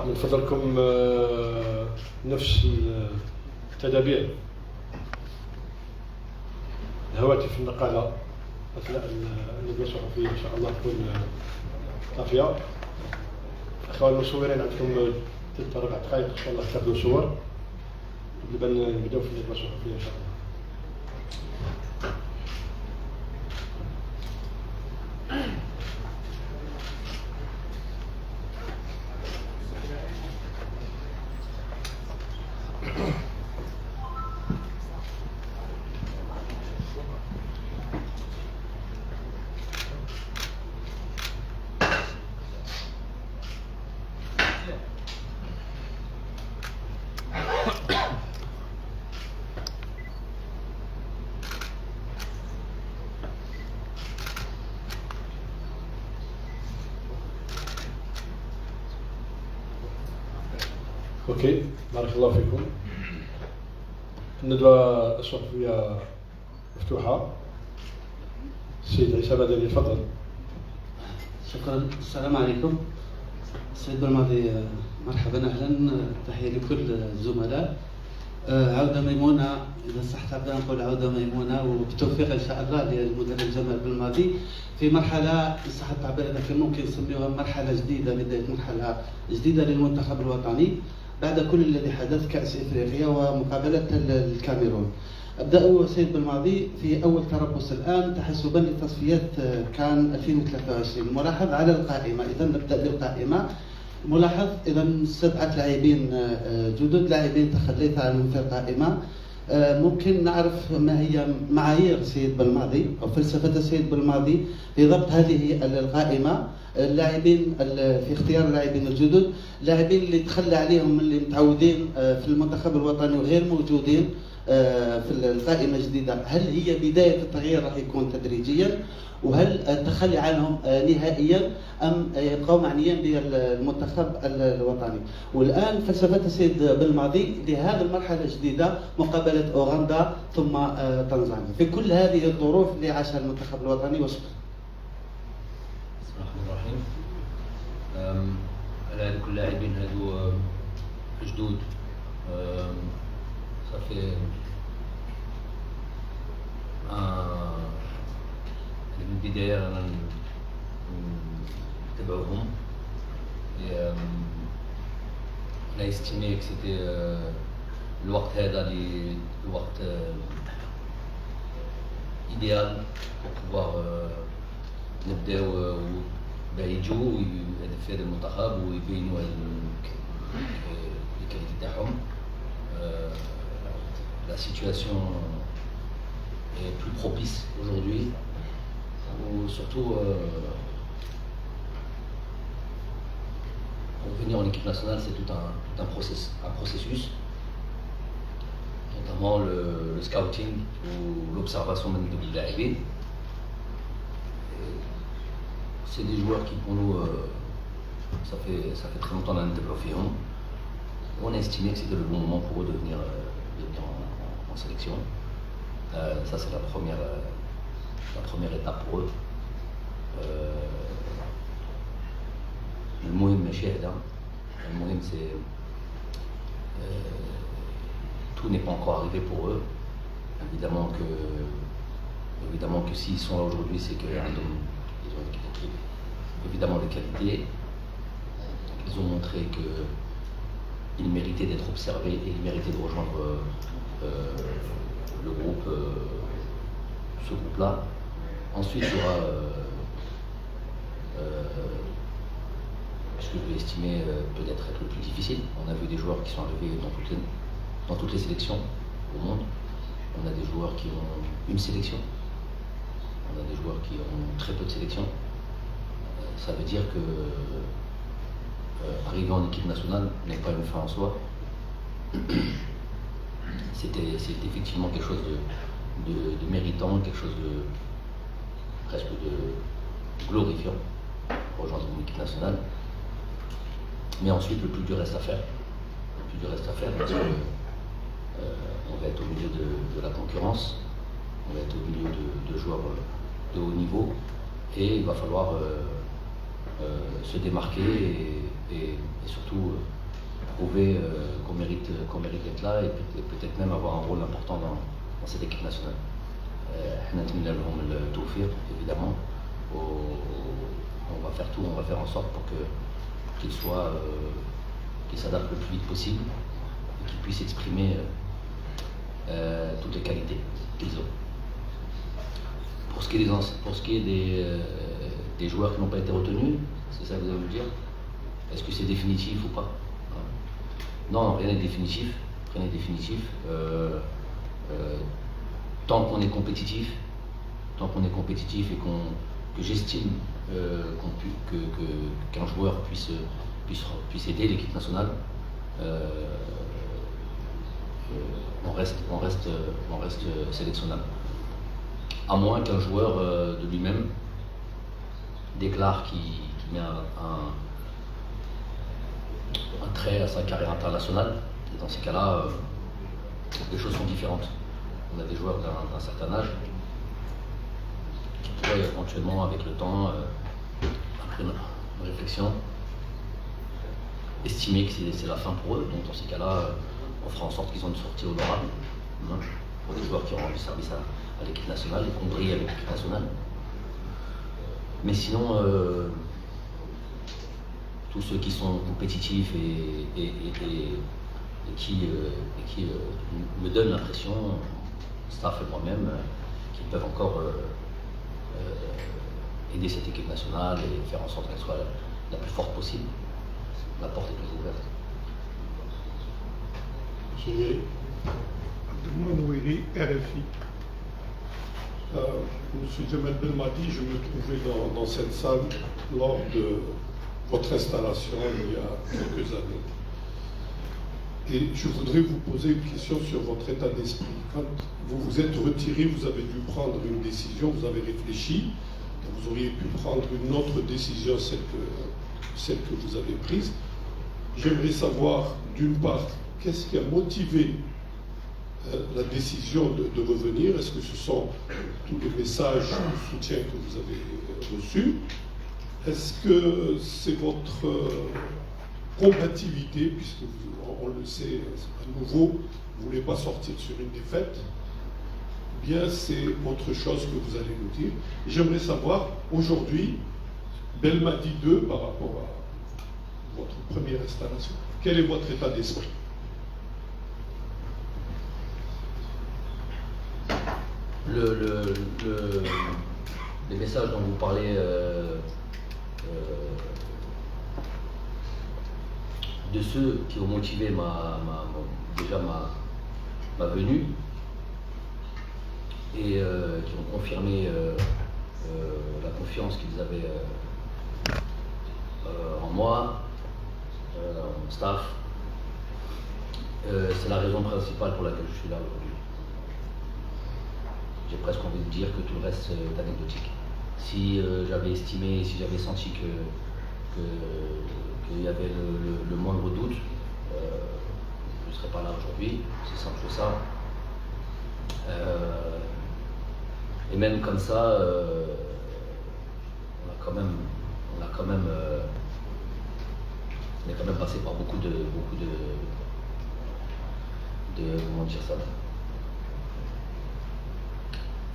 من فضلكم نفس التدابير. الهواتف النقالة أثناء الندوة الصحفية إن شاء الله تكون طافية. الأخوان المصورين عندكم 3 4 دقائق إن شاء الله تاخذوا صور قبل ما نبداو في الندوة الصحفية إن شاء الله. اوكي، بارك الله فيكم. الندوة الصحفية مفتوحة. السيد عيسى بدني تفضل. شكرا. السلام عليكم. السيد بالماضي مرحبا، اهلا، تحية لكل الزملاء. عودة ميمونة، إذا صحت عبدا نقول عودة ميمونة وبالتوفيق إن شاء الله للمدرب جمال بالماضي في مرحلة إن صح التعبير إذا كان ممكن نسميها مرحلة جديدة، بداية مرحلة جديدة للمنتخب الوطني بعد كل الذي حدث كأس إفريقيا ومقابلة الكاميرون. أبدأ سيد بالماضي في أول تربص الآن تحسبا لتصفيات كان 2023. ملاحظ على القائمة، إذا نبدأ بالقائمة. ملاحظ إذا 7 لاعبين جدد، لاعبين تخليت عنهم في القائمة. ممكن نعرف ما هي معايير سيد بالماضي أو فلسفة السيد بالماضي في ضبط هذه القائمة؟ اللاعبين في اختيار اللاعبين الجدد، لاعبين اللي تخلى عليهم اللي متعودين في المنتخب الوطني وغير موجودين في القائمة الجديدة، هل هي بداية التغيير راح يكون تدريجيا؟ وهل التخلي عنهم نهائيا ام يبقوا معنيين بالمنتخب الوطني؟ والان فلسفه السيد بالماضي لهذه المرحله الجديده مقابله اوغندا ثم تنزانيا في كل هذه الظروف اللي عاشها المنتخب الوطني. وشكرا. بسم الله الرحمن الرحيم. هذو كل اللاعبين هذو جدود، صافي من البداية رانا نتبعوهم. on a estimé que c'était الوقت هذا الوقت idéal pour pouvoir نبداو يجوا في هذا المنتخب ويبينوا الكاليتي تاعهم. La situation est plus propice aujourd'hui, ou surtout pour venir en équipe nationale, c'est tout un processus, notamment le scouting ou l'observation même de l'arrivée. C'est des joueurs qui pour nous, ça fait très longtemps qu'on a développé. On a estimé que c'était le bon moment pour eux de venir en sélection. Ça c'est la première étape pour eux. المهم ماشي هذا، المهم c'est tout n'est pas encore arrivé pour eux. Évidemment que s'ils sont là aujourd'hui, c'est qu'ils ont évidemment des qualités. Ils ont montré qu'ils méritaient d'être observés et ils méritaient de rejoindre le groupe, ce groupe-là. Ensuite, il y aura, ce que je vais estimer peut-être être le plus difficile. On a vu des joueurs qui sont arrivés dans toutes les sélections au monde. On a des joueurs qui ont une sélection. On a des joueurs qui ont très peu de sélections. Ça veut dire que arriver en équipe nationale n'est pas une fin en soi. C'est effectivement quelque chose de méritant, quelque chose de presque de glorifiant pour rejoindre une équipe nationale. Mais ensuite, le plus dur reste à faire. Le plus dur reste à faire parce que on va être au milieu de la concurrence, on va être au milieu de joueurs de haut niveau et il va falloir se démarquer et surtout prouver qu'on mérite d'être là et peut-être même avoir un rôle important dans cette équipe nationale. احنا نتمنى لهم التوفيق évidemment. On va faire tout, on va faire en sorte pour qu'ils s'adaptent le plus vite possible et qu'ils puissent exprimer toutes les qualités qu'ils ont. Pour ce qui est des joueurs qui n'ont pas été retenus, c'est ça que vous allez me dire? Est-ce que c'est définitif ou pas? Non, rien n'est définitif. Rien n'est définitif. Tant qu'on est compétitif, et que j'estime qu'un joueur puisse aider l'équipe nationale, on reste sélectionnable. À moins qu'un joueur de lui-même déclare qu'il met un trait à sa carrière internationale. Et dans ces cas-là, les choses sont différentes. On a des joueurs d'un certain âge qui pourraient éventuellement, avec le temps, après une réflexion, estimer que c'est la fin pour eux. Donc dans ces cas-là, on fera en sorte qu'ils ont une sortie honorable pour des joueurs qui ont rendu service à l'équipe nationale et qui ont brillé avec l'équipe nationale. Mais sinon, tous ceux qui sont compétitifs et qui me donnent l'impression, staff et moi-même, qu'ils peuvent encore aider cette équipe nationale et faire en sorte qu'elle soit la plus forte possible. La porte est toujours ouverte. Monsieur Nouiri. Abdelmoun Nouiri, RFI. Monsieur Djamel Belmadi, je me trouvais dans cette salle lors de votre installation il y a quelques années. Et je voudrais vous poser une question sur votre état d'esprit. Quand vous vous êtes retiré, vous avez dû prendre une décision, vous avez réfléchi, vous auriez pu prendre une autre décision, celle que vous avez prise. J'aimerais savoir, d'une part, qu'est-ce qui a motivé la décision de revenir? Est-ce que ce sont tous les messages de soutien que vous avez reçus? Est-ce que c'est votre combativité, puisque on le sait, c'est pas nouveau, vous ne voulez pas sortir sur une défaite? Bien, c'est autre chose que vous allez nous dire. J'aimerais savoir, aujourd'hui, Belmadi 2, par rapport à votre première installation, quel est votre état d'esprit? Les messages dont vous parlez de ceux qui ont motivé ma venue et qui ont confirmé la confiance qu'ils avaient en moi, en mon staff, c'est la raison principale pour laquelle je suis là aujourd'hui. J'ai presque envie de dire que tout le reste est anecdotique. Si j'avais estimé, si j'avais senti qu'il y avait le moindre doute, je ne serais pas là aujourd'hui, c'est simple que ça. Et même comme ça, on est quand même passé par beaucoup de comment dire ça,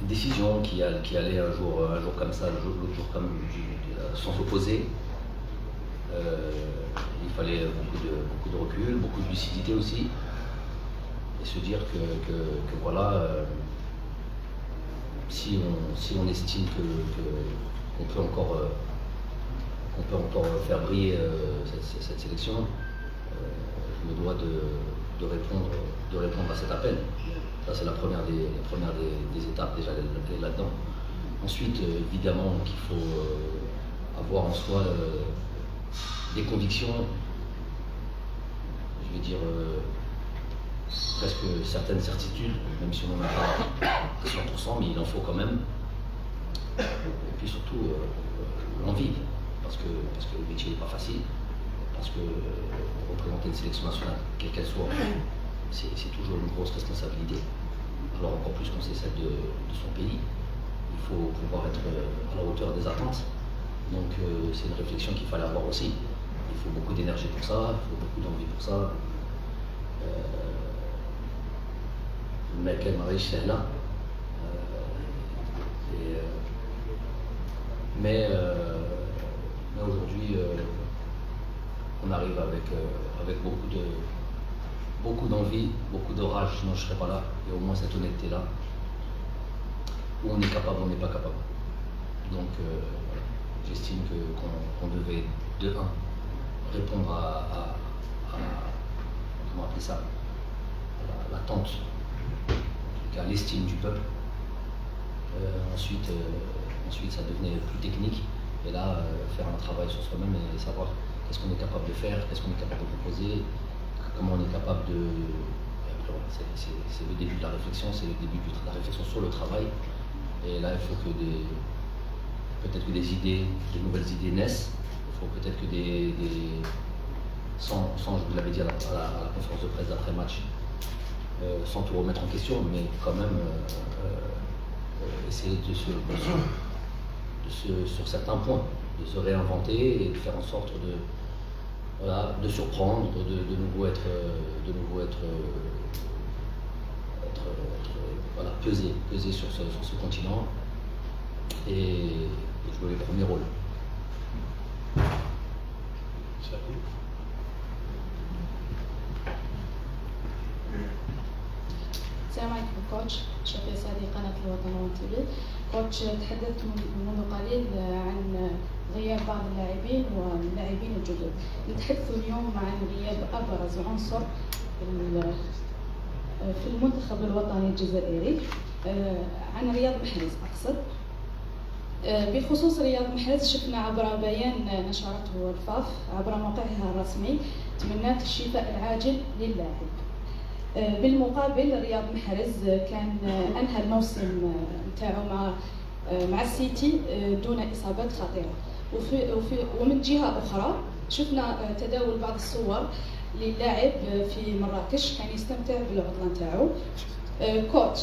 une décision qui allait un jour comme ça, l'autre jour comme sans s'opposer. Il fallait beaucoup de recul, beaucoup de lucidité aussi, et se dire que voilà, si on estime qu'on peut encore faire briller cette sélection, je me dois de répondre à cet appel. Ça, c'est la première des étapes déjà là-dedans. Ensuite, évidemment qu'il faut avoir en soi des convictions, je vais dire presque certaines certitudes, même si on n'en a pas à 100%, mais il en faut quand même. Et puis surtout l'envie, parce que le métier n'est pas facile, parce que représenter une sélection nationale, quelle qu'elle soit, c'est toujours une grosse responsabilité. Alors encore plus quand c'est celle de son pays, il faut pouvoir être à la hauteur des attentes. Donc c'est une réflexion qu'il fallait avoir aussi. Il faut beaucoup d'énergie. d'énergie pour ça, il faut beaucoup d'envie pour ça. Le mec est marié chez là. Mais aujourd'hui, on arrive avec beaucoup d'envie, beaucoup de rage, sinon je ne serais pas là. Et au moins cette honnêteté-là, où on est capable, on n'est pas capable. Donc voilà. J'estime qu'on devait, de un, répondre à comment appeler ça, à l'attente, à l'estime du peuple. Ensuite, ça devenait plus technique. Et là, faire un travail sur soi-même et savoir qu'est-ce qu'on est capable de faire, qu'est-ce qu'on est capable de proposer, comment on est capable de... C'est le début de la réflexion, c'est le début de la réflexion sur le travail. Et là, il faut que peut-être que des idées, de nouvelles idées naissent. Il faut peut-être que sans, je vous l'avais dit à la conférence de presse d'après-match, sans tout remettre en question, mais quand même essayer sur certains points, de se réinventer et de faire en sorte de surprendre, de nouveau être voilà, peser sur ce continent et jouer les premiers rôles. السلام عليكم كوتش، شفيع سعدي قناة الوطن ون تي في. كوتش، تحدثت منذ قليل عن غياب بعض اللاعبين واللاعبين الجدد. نتحدث اليوم عن غياب أبرز عنصر في المنتخب الوطني الجزائري، عن رياض محرز أقصد. بخصوص رياض محرز، شفنا عبر بيان نشرته الفاف عبر موقعها الرسمي تمنات الشفاء العاجل للاعب. بالمقابل رياض محرز كان انهى الموسم نتاعو مع السيتي دون اصابات خطيره، ومن جهه اخرى شفنا تداول بعض الصور للاعب في مراكش كان يستمتع بالعطله نتاعو. كوتش،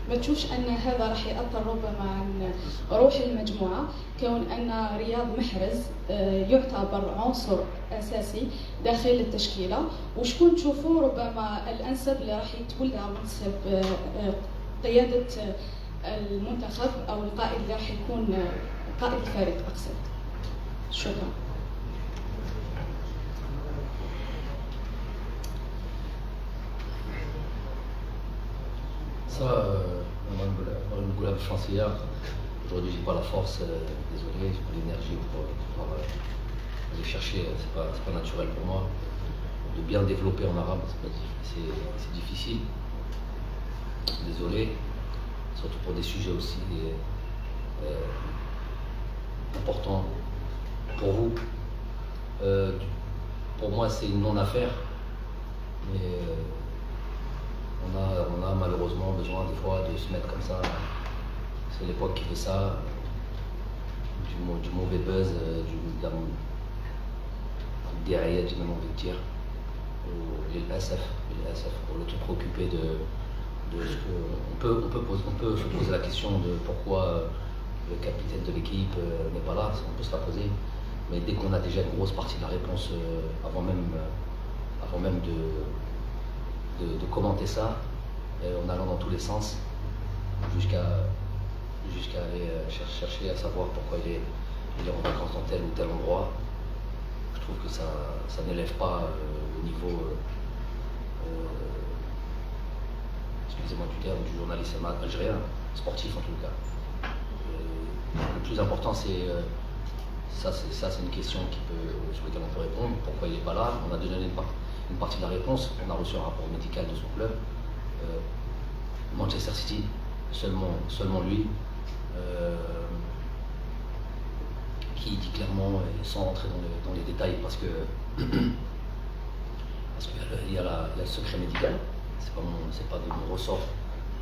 ما تشوفش ان هذا راح ياثر ربما عن روح المجموعه، كون ان رياض محرز يعتبر عنصر اساسي داخل التشكيله، وشكون تشوفوا ربما الانسب اللي راح يتولى منصب قياده المنتخب او القائد اللي راح يكون قائد الفريق اقصد؟ شكرا. Ça, Marine Goulab Chancelier, aujourd'hui j'ai pas la force, désolé, j'ai pas l'énergie pour pouvoir aller chercher, c'est pas naturel pour moi. De bien développer en arabe, c'est difficile. Désolé, surtout pour des sujets aussi importants pour vous. Pour moi c'est une non-affaire, mais on a malheureusement besoin des fois de se mettre comme ça. C'est l'époque qui fait ça, du mauvais buzz, des rayets, j'ai même envie de dire, les SF, pour le tout préoccupé de ce que on peut se poser la question de pourquoi le capitaine de l'équipe n'est pas là, on peut se la poser, mais dès qu'on a déjà une grosse partie de la réponse avant même de commenter ça, en allant dans tous les sens, jusqu'à aller chercher à savoir pourquoi il est en vacances dans tel ou tel endroit. Je trouve que ça n'élève pas le niveau, excusez-moi du terme, du journalisme algérien, sportif en tout cas. Le plus important, c'est une question sur laquelle on peut répondre. Pourquoi il n'est pas là? On a donné une partie de la réponse. On a reçu un rapport médical de son club. Manchester City, seulement lui, qui dit clairement, et sans rentrer dans les détails, parce qu'il y a le secret médical, c'est pas de mon ressort,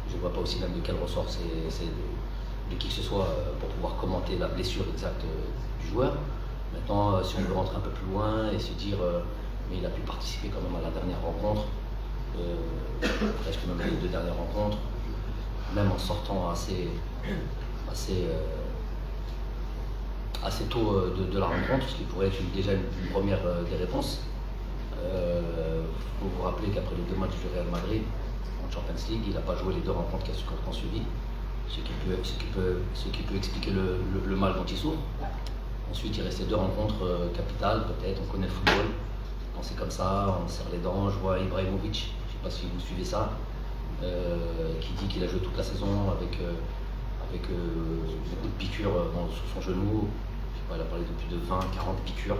je ne vois pas aussi même de quel ressort c'est de qui que ce soit pour pouvoir commenter la blessure exacte du joueur. Maintenant, si on veut rentrer un peu plus loin et se dire, mais il a pu participer quand même à la dernière rencontre, presque même les 2 dernières rencontres, même en sortant assez assez tôt de la rencontre, ce qui pourrait être déjà une première des réponses. Il faut vous rappeler qu'après les 2 matchs du Real Madrid en Champions League, il n'a pas joué les 2 rencontres qui ont suivi, ce qui peut expliquer le mal dont il souffre. Ensuite, il restait 2 rencontres capitales, peut-être, on connaît le football. Quand c'est comme ça, on serre les dents. Je vois Ibrahimovic, je ne sais pas si vous suivez ça, qui dit qu'il a joué toute la saison avec beaucoup de piqûres sous son genou. Je sais pas, il a parlé de plus de 20-40 piqûres.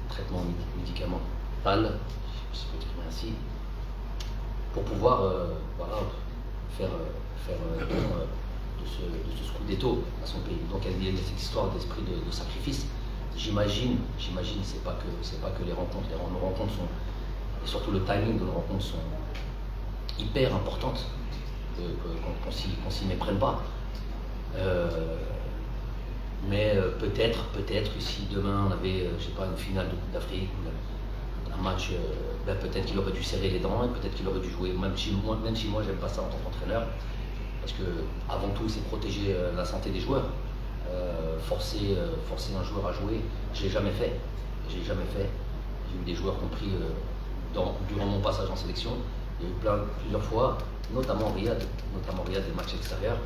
Traitement médicamental, si je peux exprimer ainsi, pour pouvoir voilà, faire don de ce scudetto à son pays. Donc il y a cette histoire d'esprit de sacrifice. J'imagine, c'est pas que les rencontres, nos rencontres sont, et surtout le timing de nos rencontres sont hyper importantes, qu'on s'y méprenne pas. Mais peut-être que si demain on avait, je sais pas, une finale de Coupe d'Afrique, un match, peut-être qu'il aurait dû serrer les dents, et peut-être qu'il aurait dû jouer, même si moi j'aime pas ça en tant qu'entraîneur, parce que avant tout c'est protéger la santé des joueurs. Forcer un joueur à jouer, je l'ai jamais fait. J'ai eu des joueurs compris durant mon passage en sélection. Il y a eu plusieurs fois, notamment Riyad, des matchs extérieurs,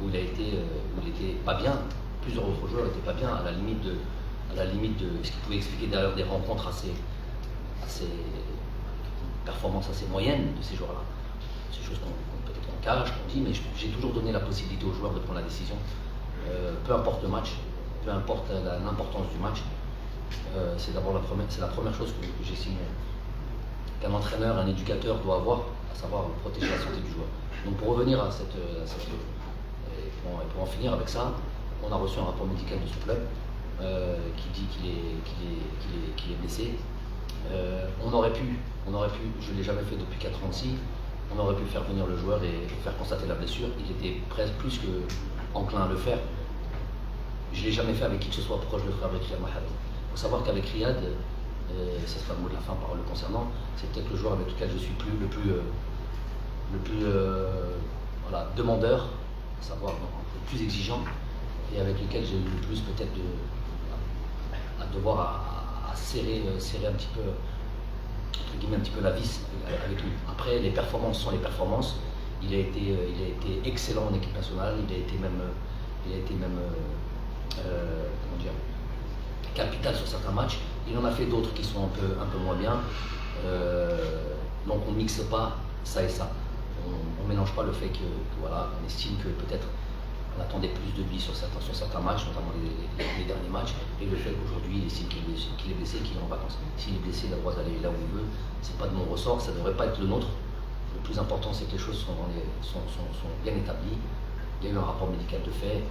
où il était pas bien. Plusieurs autres joueurs n'étaient pas bien, à la limite de ce qui pouvait expliquer d'ailleurs des rencontres performances assez moyennes de ces joueurs-là. C'est des choses peut-être qu'on cache, qu'on dit, mais j'ai toujours donné la possibilité aux joueurs de prendre la décision. Peu importe le match, peu importe l'importance du match, c'est la première chose que j'estime qu'un entraîneur, un éducateur doit avoir, à savoir protéger la santé du joueur. Donc pour revenir à cette et pour en finir avec ça, on a reçu un rapport médical de ce club qui dit qu'il est blessé. On aurait pu, je ne l'ai jamais fait depuis 4 ans ici, on aurait pu faire venir le joueur et faire constater la blessure. Il était presque plus que enclin à le faire. Je ne l'ai jamais fait avec qui que ce soit, pourquoi je le ferai avec Riyad Mahrez? Il faut savoir qu'avec Riyad, ce sera le mot de la fin par le concernant, c'est peut-être le joueur avec lequel je suis le plus demandeur, à savoir le plus exigeant, et avec lequel j'ai eu le plus peut-être à devoir à serrer un petit peu, entre guillemets, un petit peu la vis avec lui. Après, les performances sont les performances. Il a été excellent en équipe nationale, il a été même comment dire, capital sur certains matchs. Il en a fait d'autres qui sont un peu moins bien. Donc on ne mixe pas ça et ça. On ne mélange pas le fait que voilà, on estime que peut-être on attendait plus de lui sur certains matchs, notamment les derniers matchs, et le fait qu'aujourd'hui il estime qu'il est blessé, qu'il est en vacances. S'il est blessé, il a le droit d'aller là où il veut. C'est pas de mon ressort, ça ne devrait pas être le nôtre. Le plus important, c'est que les choses sont bien établies. Il y a eu un rapport médical de fait.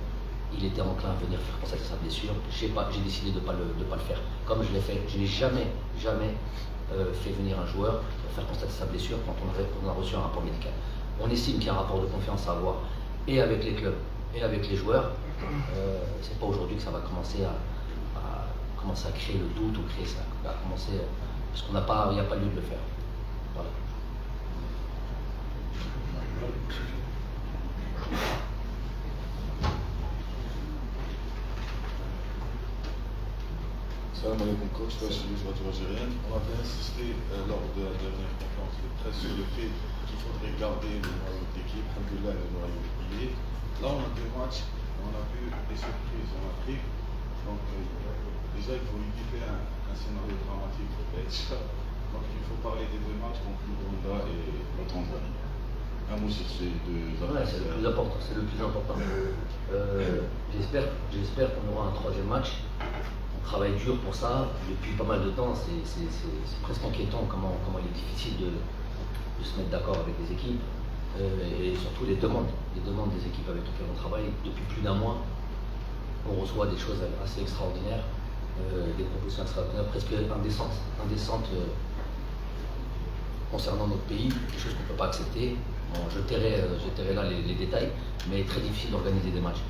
Il était enclin à venir faire constater sa blessure. J'ai décidé de ne pas le faire. Comme je l'ai fait, je n'ai jamais fait venir un joueur pour faire constater sa blessure quand on a reçu un rapport médical. On estime qu'il y a un rapport de confiance à avoir et avec les clubs et avec les joueurs. C'est pas aujourd'hui que ça va commencer à créer le doute ou créer ça, à commencer parce qu'il n'y a pas lieu de le faire. Voilà. Salam alaikum coach, Radio Algérienne. On avait insisté lors de la dernière conférence de presse sur le fait qu'il faudrait garder le noyau d'équipe, alhamdoulilah le noyau est. Là on a 2 matchs, on a vu des surprises en Afrique, donc déjà il faut éviter un scénario dramatique peut-être. Donc il faut parler des 2 matchs contre l'Ouganda et la Tanzanie. Un mot sur ces 2 matchs. C'est le plus important. J'espère qu'on aura un 3e match. On travaille dur pour ça depuis pas mal de temps. C'est presque inquiétant comment il est difficile de se mettre d'accord avec les équipes et surtout les demandes des équipes avec lesquelles on travaille depuis plus d'1 mois. On reçoit des choses assez extraordinaires, des propositions extraordinaires, presque indécentes concernant notre pays, des choses qu'on ne peut pas accepter. Bon, je tairai là les détails, mais très difficile d'organiser des matchs.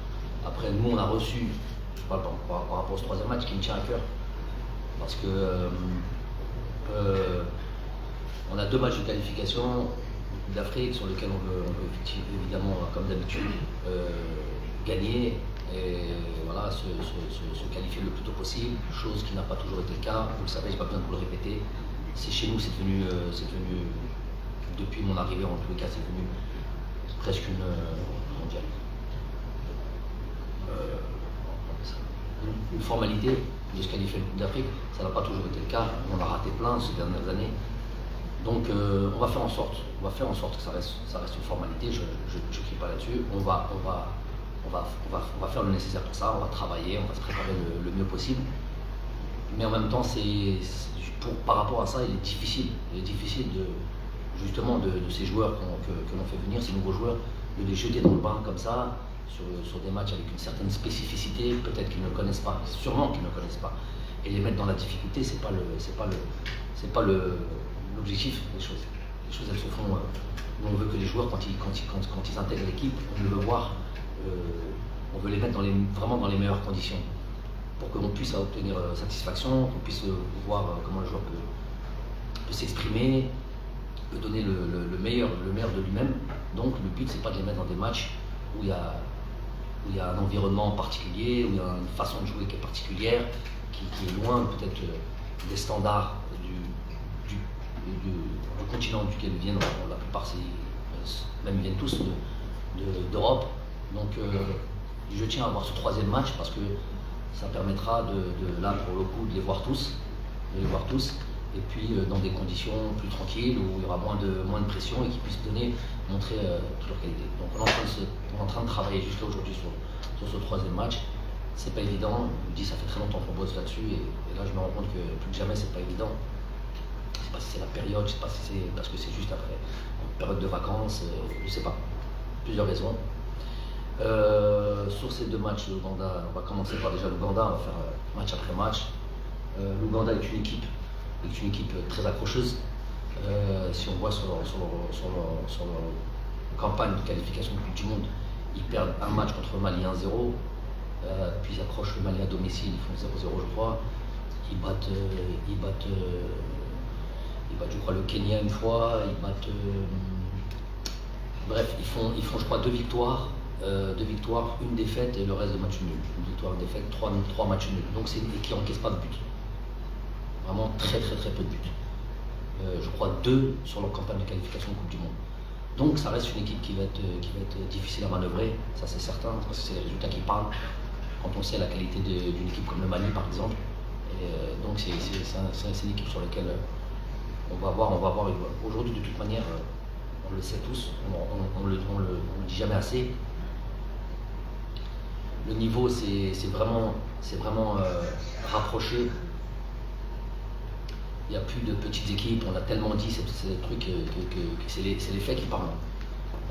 Après, nous, on a reçu, je parle par rapport au 3e match, qui me tient à cœur, parce que on a 2 matchs de qualification d'Afrique sur lesquels on veut évidemment, comme d'habitude, gagner et voilà, se qualifier le plus tôt possible, chose qui n'a pas toujours été le cas. Vous le savez, j'ai pas besoin de vous le répéter. C'est chez nous, c'est devenu, depuis mon arrivée en tous les cas, c'est devenu presque une formalité de se qualifier le Coupe d'Afrique. Ça n'a pas toujours été le cas. On a raté plein ces dernières années. Donc on va faire en sorte que ça reste une formalité. Je ne crie pas là-dessus. On va faire le nécessaire pour ça. On va travailler, on va se préparer le mieux possible. Mais en même temps, par rapport à ça, il est difficile justement de ces joueurs que l'on fait venir, ces nouveaux joueurs, de les jeter dans le bain comme ça, sur des matchs avec une certaine spécificité, peut-être qu'ils ne connaissent pas, sûrement qu'ils ne connaissent pas. Et les mettre dans la difficulté, c'est pas l'objectif des choses. Les choses, elles se font. Nous, on veut que les joueurs, quand ils intègrent l'équipe, on veut voir, on veut les mettre vraiment dans les meilleures conditions, pour qu'on puisse obtenir satisfaction, qu'on puisse voir comment le joueur peut s'exprimer, peut donner le meilleur de lui-même. Donc le but, c'est pas de les mettre dans des matchs où il y a un environnement particulier, où il y a une façon de jouer qui est particulière, qui est loin peut-être des standards du continent duquel ils viennent. La plupart, même ils viennent tous d'Europe. Donc je tiens à avoir ce troisième match parce que ça permettra là pour le coup de les voir tous, et puis dans des conditions plus tranquilles où il y aura moins de pression et qu'ils puissent montrer toute leur qualité. Donc on est en train de travailler jusqu'à aujourd'hui sur ce troisième match. C'est pas évident, je me dis ça fait très longtemps qu'on bosse là-dessus et là je me rends compte que plus que jamais c'est pas évident. Je sais pas si c'est la période, je sais pas si c'est parce que c'est juste après une période de vacances, je sais pas. Plusieurs raisons. Sur ces deux matchs, l'Ouganda, on va commencer par déjà l'Ouganda, on va faire match après match. L'Ouganda est une équipe très accrocheuse. Si on voit sur leur campagne de qualification de Coupe du Monde, ils perdent un match contre le Mali 1-0, puis ils accrochent le Mali à domicile, ils font 0-0 je crois. Ils battent je crois le Kenya une fois, bref, ils font je crois deux victoires, une défaite et le reste de matchs nuls. Une victoire, une défaite, trois matchs nuls. Donc c'est une équipe qui n'encaisse pas de but. Vraiment très peu de buts. Je crois 2 sur leur campagne de qualification de Coupe du Monde. Donc ça reste une équipe qui va être difficile à manœuvrer, ça c'est certain, parce que c'est les résultats qui parlent. Quand on sait la qualité d'une équipe comme le Mali par exemple. Donc c'est une équipe sur laquelle on va voir aujourd'hui de toute manière, on le sait tous, on le dit jamais assez. Le niveau c'est vraiment rapproché. Il n'y a plus de petites équipes, on l'a tellement dit, c'est des trucs que c'est les faits qui parlent.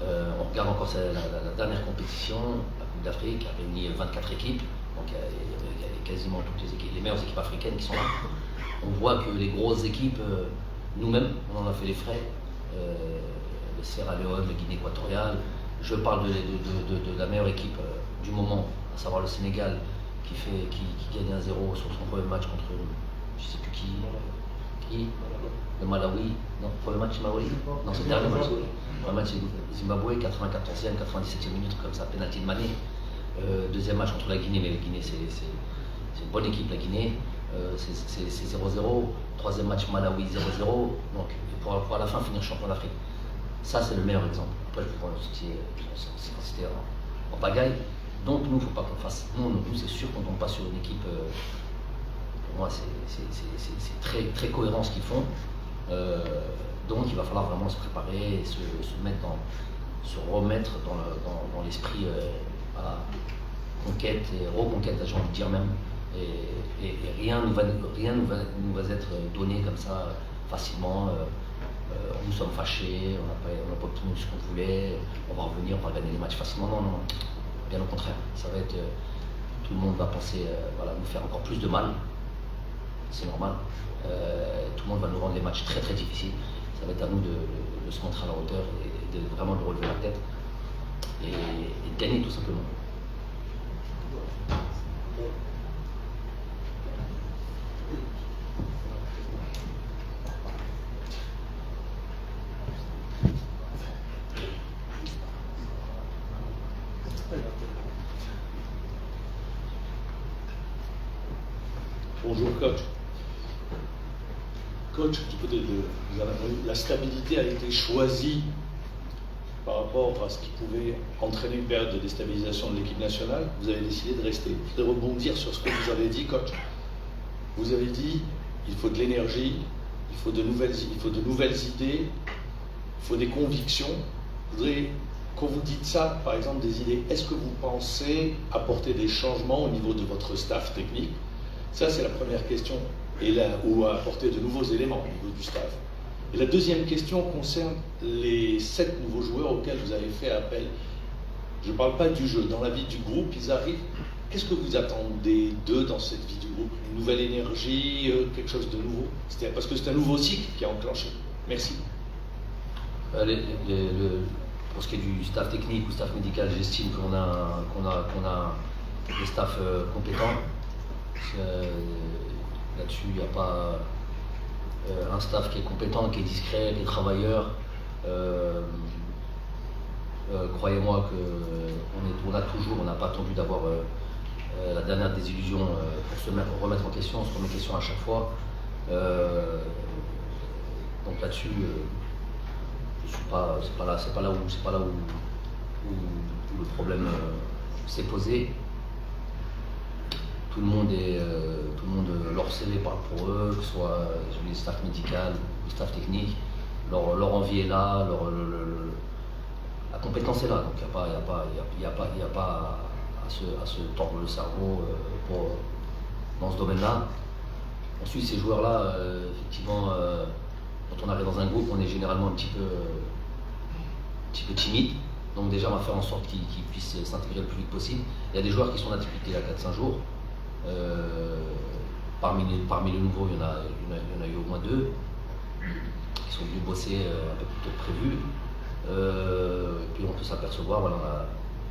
On regarde encore la dernière compétition, la Coupe d'Afrique, qui a réuni 24 équipes, donc il y a quasiment toutes les meilleures équipes africaines qui sont là. On voit que les grosses équipes, nous-mêmes, on en a fait les frais, le Sierra Leone, le Guinée équatoriale. Je parle de la meilleure équipe du moment, à savoir le Sénégal, qui gagne 1-0 sur son premier match contre, je ne sais plus qui, le Malawi, non, premier match Malawi, non, c'est le dernier match. Le match c'est Zimbabwe, 94e, 97e minute, comme ça, penalty de Mané. Deuxième match contre la Guinée, mais la Guinée c'est une bonne équipe, la Guinée, c'est 0-0. Troisième match Malawi, 0-0, donc pour à la fin finir champion d'Afrique. Ça c'est le meilleur exemple. Après je peux prendre c'était en pagaille. Donc nous, il ne faut pas qu'on fasse. Nous c'est sûr qu'on ne tombe pas sur une équipe. Pour moi, c'est très cohérent ce qu'ils font. Donc il va falloir vraiment se préparer et se remettre dans l'esprit conquête et reconquête, j'ai envie de dire même. Et rien ne va être donné comme ça facilement. Nous sommes fâchés, on n'a pas obtenu ce qu'on voulait, on va revenir, on va gagner les matchs facilement. Non, bien au contraire. Ça va être. Tout le monde va penser nous faire encore plus de mal. C'est normal. Tout le monde va nous rendre les matchs très difficiles. Ça va être à nous de se montrer à la hauteur et de vraiment de relever la tête et de gagner tout simplement. Bonjour coach. Coach, du côté de la stabilité a été choisie par rapport à ce qui pouvait entraîner une période de déstabilisation de l'équipe nationale. Vous avez décidé de rester. Je voudrais rebondir sur ce que vous avez dit, coach. Vous avez dit il faut de l'énergie, il faut de nouvelles idées, il faut des convictions. Je voudrais, quand vous dites ça, par exemple des idées, est-ce que vous pensez apporter des changements au niveau de votre staff technique? Ça, c'est la première question. Ou apporter de nouveaux éléments au niveau du staff. Et la deuxième question concerne les 7 nouveaux joueurs auxquels vous avez fait appel. Je ne parle pas du jeu, dans la vie du groupe, ils arrivent. Qu'est-ce que vous attendez d'eux dans cette vie du groupe? Une nouvelle énergie, quelque chose de nouveau? Parce que c'est un nouveau cycle qui a enclenché. Merci. Pour ce qui est du staff technique ou staff médical, j'estime qu'on a des staffs compétents. Là-dessus, il n'y a pas un staff qui est compétent, qui est discret, qui est travailleur. Croyez-moi qu'on n'a pas attendu d'avoir la dernière désillusion pour se remettre en question. On se remet en question à chaque fois. Donc là-dessus, c'est pas là où le problème s'est posé. Tout le monde leur CV parle pour eux, que ce soit le staff médical ou le staff technique. Leur envie est là, la compétence est là. Donc il n'y a pas à se tordre le cerveau dans ce domaine-là. Ensuite, ces joueurs-là, effectivement, quand on arrive dans un groupe, on est généralement un petit peu timide. Donc déjà, on va faire en sorte qu'ils puissent s'intégrer le plus vite possible. Il y a des joueurs qui sont là depuis 4-5 jours. Parmi les nouveaux, il y en a eu au moins 2 qui sont venus bosser un peu plus tôt que prévu. Et puis on peut s'apercevoir, voilà,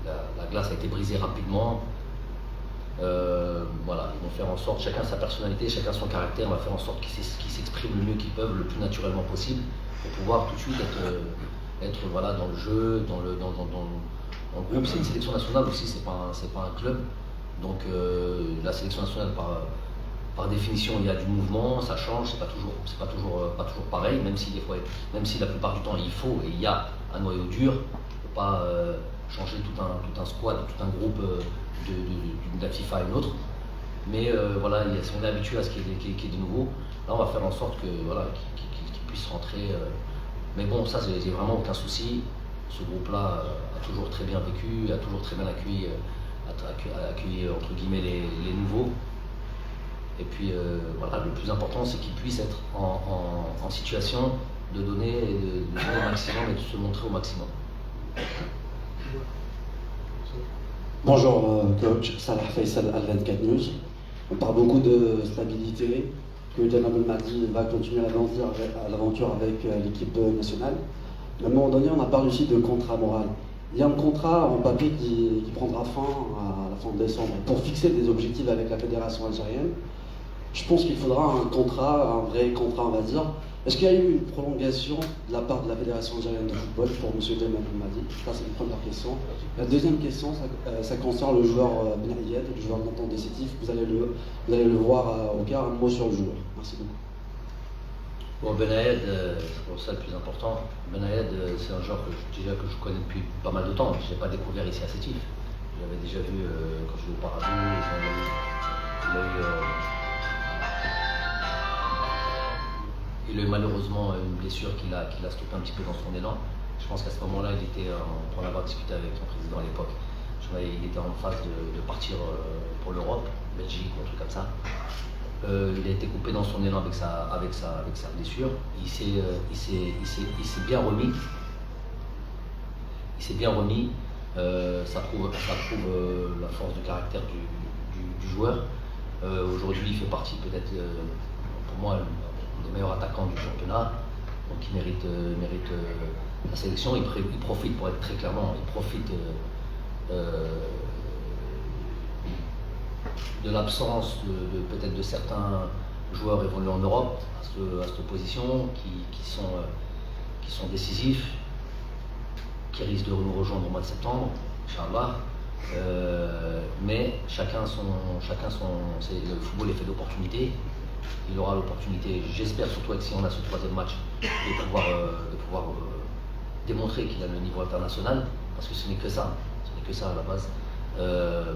la glace a été brisée rapidement. Voilà, ils vont faire en sorte, chacun sa personnalité, chacun son caractère, on va faire en sorte qu'ils s'expriment le mieux qu'ils peuvent, le plus naturellement possible, pour pouvoir tout de suite être voilà, dans le jeu, dans le groupe. C'est une sélection nationale aussi, c'est pas un club. Donc la sélection nationale, par définition, il y a du mouvement, ça change, c'est pas toujours pareil, même si la plupart du temps il faut et il y a un noyau dur. On ne peut pas changer tout un squad, tout un groupe d'une date FIFA à une autre. Mais voilà, on est habitué à ce qu'il y ait de nouveau. Là, on va faire en sorte que voilà, qu'ils puissent rentrer. Mais bon, ça, j'ai vraiment aucun souci. Ce groupe-là a toujours très bien vécu, a toujours très bien accueilli entre guillemets les nouveaux. Et puis voilà, le plus important, c'est qu'ils puissent être en situation de donner au maximum et de se montrer au maximum. Bonjour coach, Salah Faisal, Al24 News. On parle beaucoup de stabilité, que Jamal Belmadi va continuer l'aventure avec l'équipe nationale. À un moment donné, on a parlé aussi de contrat moral. Il y a un contrat en papier qui prendra fin à la fin de décembre pour fixer des objectifs avec la fédération algérienne. Je pense qu'il faudra un vrai contrat, on va dire. Est-ce qu'il y a eu une prolongation de la part de la fédération algérienne de football pour M. Jamal Belmadi? Ça, c'est une première question. La deuxième question, ça concerne le joueur Benayed, le joueur d'entente décisif. Vous allez le voir au Caire. Un mot sur le joueur. Merci beaucoup. Bon, Benayed, c'est pour ça le plus important. Benayed, c'est un joueur que je connais depuis pas mal de temps. Je ne l'ai pas découvert ici à Sétif. Je l'avais déjà vu quand je jouais au Paradou. Il a eu malheureusement une blessure qui l'a stoppé un petit peu dans son élan. Je pense qu'à ce moment-là, pour en avoir discuté avec son président à l'époque, il était en phase de partir pour l'Europe, Belgique ou un truc comme ça. Il a été coupé dans son élan avec sa blessure. Il s'est bien remis. Ça prouve la force de caractère du joueur. Aujourd'hui, il fait partie peut-être, pour moi, des meilleurs attaquants du championnat. Donc il mérite la sélection. Il profite, pour être très clairement, de l'absence peut-être de certains joueurs évoluant en Europe à cette position, qui sont décisifs, qui risquent de nous rejoindre au mois de septembre, Inch'Allah. Mais chacun son. Le football est fait d'opportunités. Il aura l'opportunité, j'espère surtout si on a ce troisième match, de pouvoir démontrer qu'il a le niveau international, parce que ce n'est que ça à la base.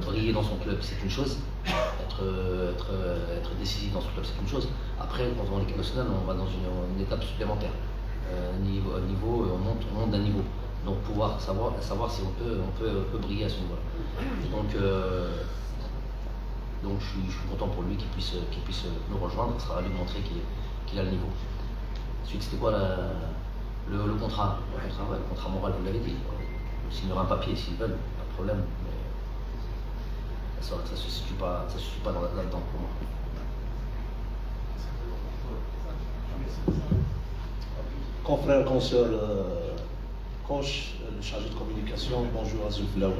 Briller dans son club, c'est une chose, être décisif dans son club, c'est une chose. Après, quand on est en équipe nationale, on va dans une étape supplémentaire. On monte d'un niveau. Donc pouvoir savoir si on peut briller à ce niveau-là. Donc je suis content pour lui qu'il puisse nous rejoindre. Ça sera à lui de montrer qu'il a le niveau. Ensuite, c'était quoi le contrat? Le contrat moral, vous l'avez dit. Ils signeront un papier s'ils veulent, pas de problème. Mais ça ne se situe pas là-dedans pour moi. Confrère, consoeur, coach, le chargé de communication, bonjour à Zouflaou.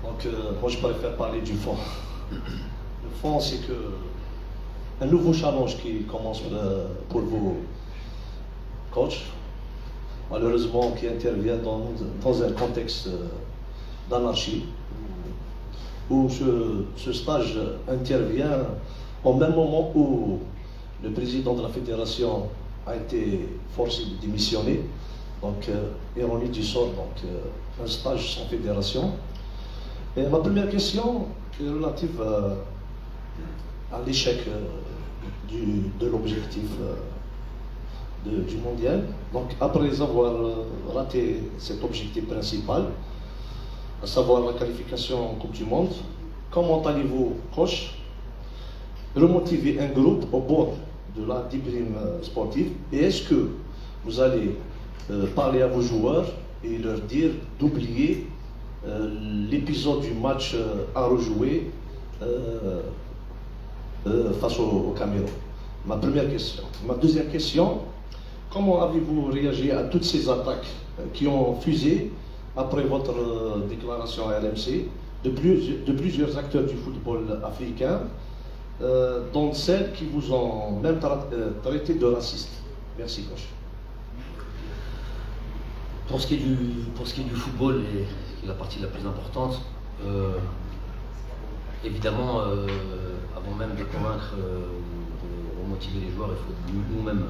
Donc, moi je préfère parler du fond. Le fond, c'est que un nouveau challenge qui commence pour vous, coach, malheureusement qui intervient dans un contexte d'anarchie, où ce stage intervient au même moment où le président de la fédération a été forcé de démissionner. Donc, ironie du sort, donc un stage sans fédération. Et ma première question est relative à l'échec de l'objectif du mondial. Donc, après avoir raté cet objectif principal, à savoir la qualification en Coupe du Monde, comment allez-vous, coach, remotiver un groupe au bord de la déprime sportive? Et est-ce que vous allez parler à vos joueurs et leur dire d'oublier l'épisode du match à rejouer face au Cameroun? Ma première question. Ma deuxième question, comment avez-vous réagi à toutes ces attaques qui ont fusé après votre déclaration à RMC de plusieurs acteurs du football africain, dont celles qui vous ont même traité de raciste? Merci, coach. Pour ce qui est du football, et qui est la partie la plus importante, évidemment, avant même de convaincre, de remotiver les joueurs, il faut nous-mêmes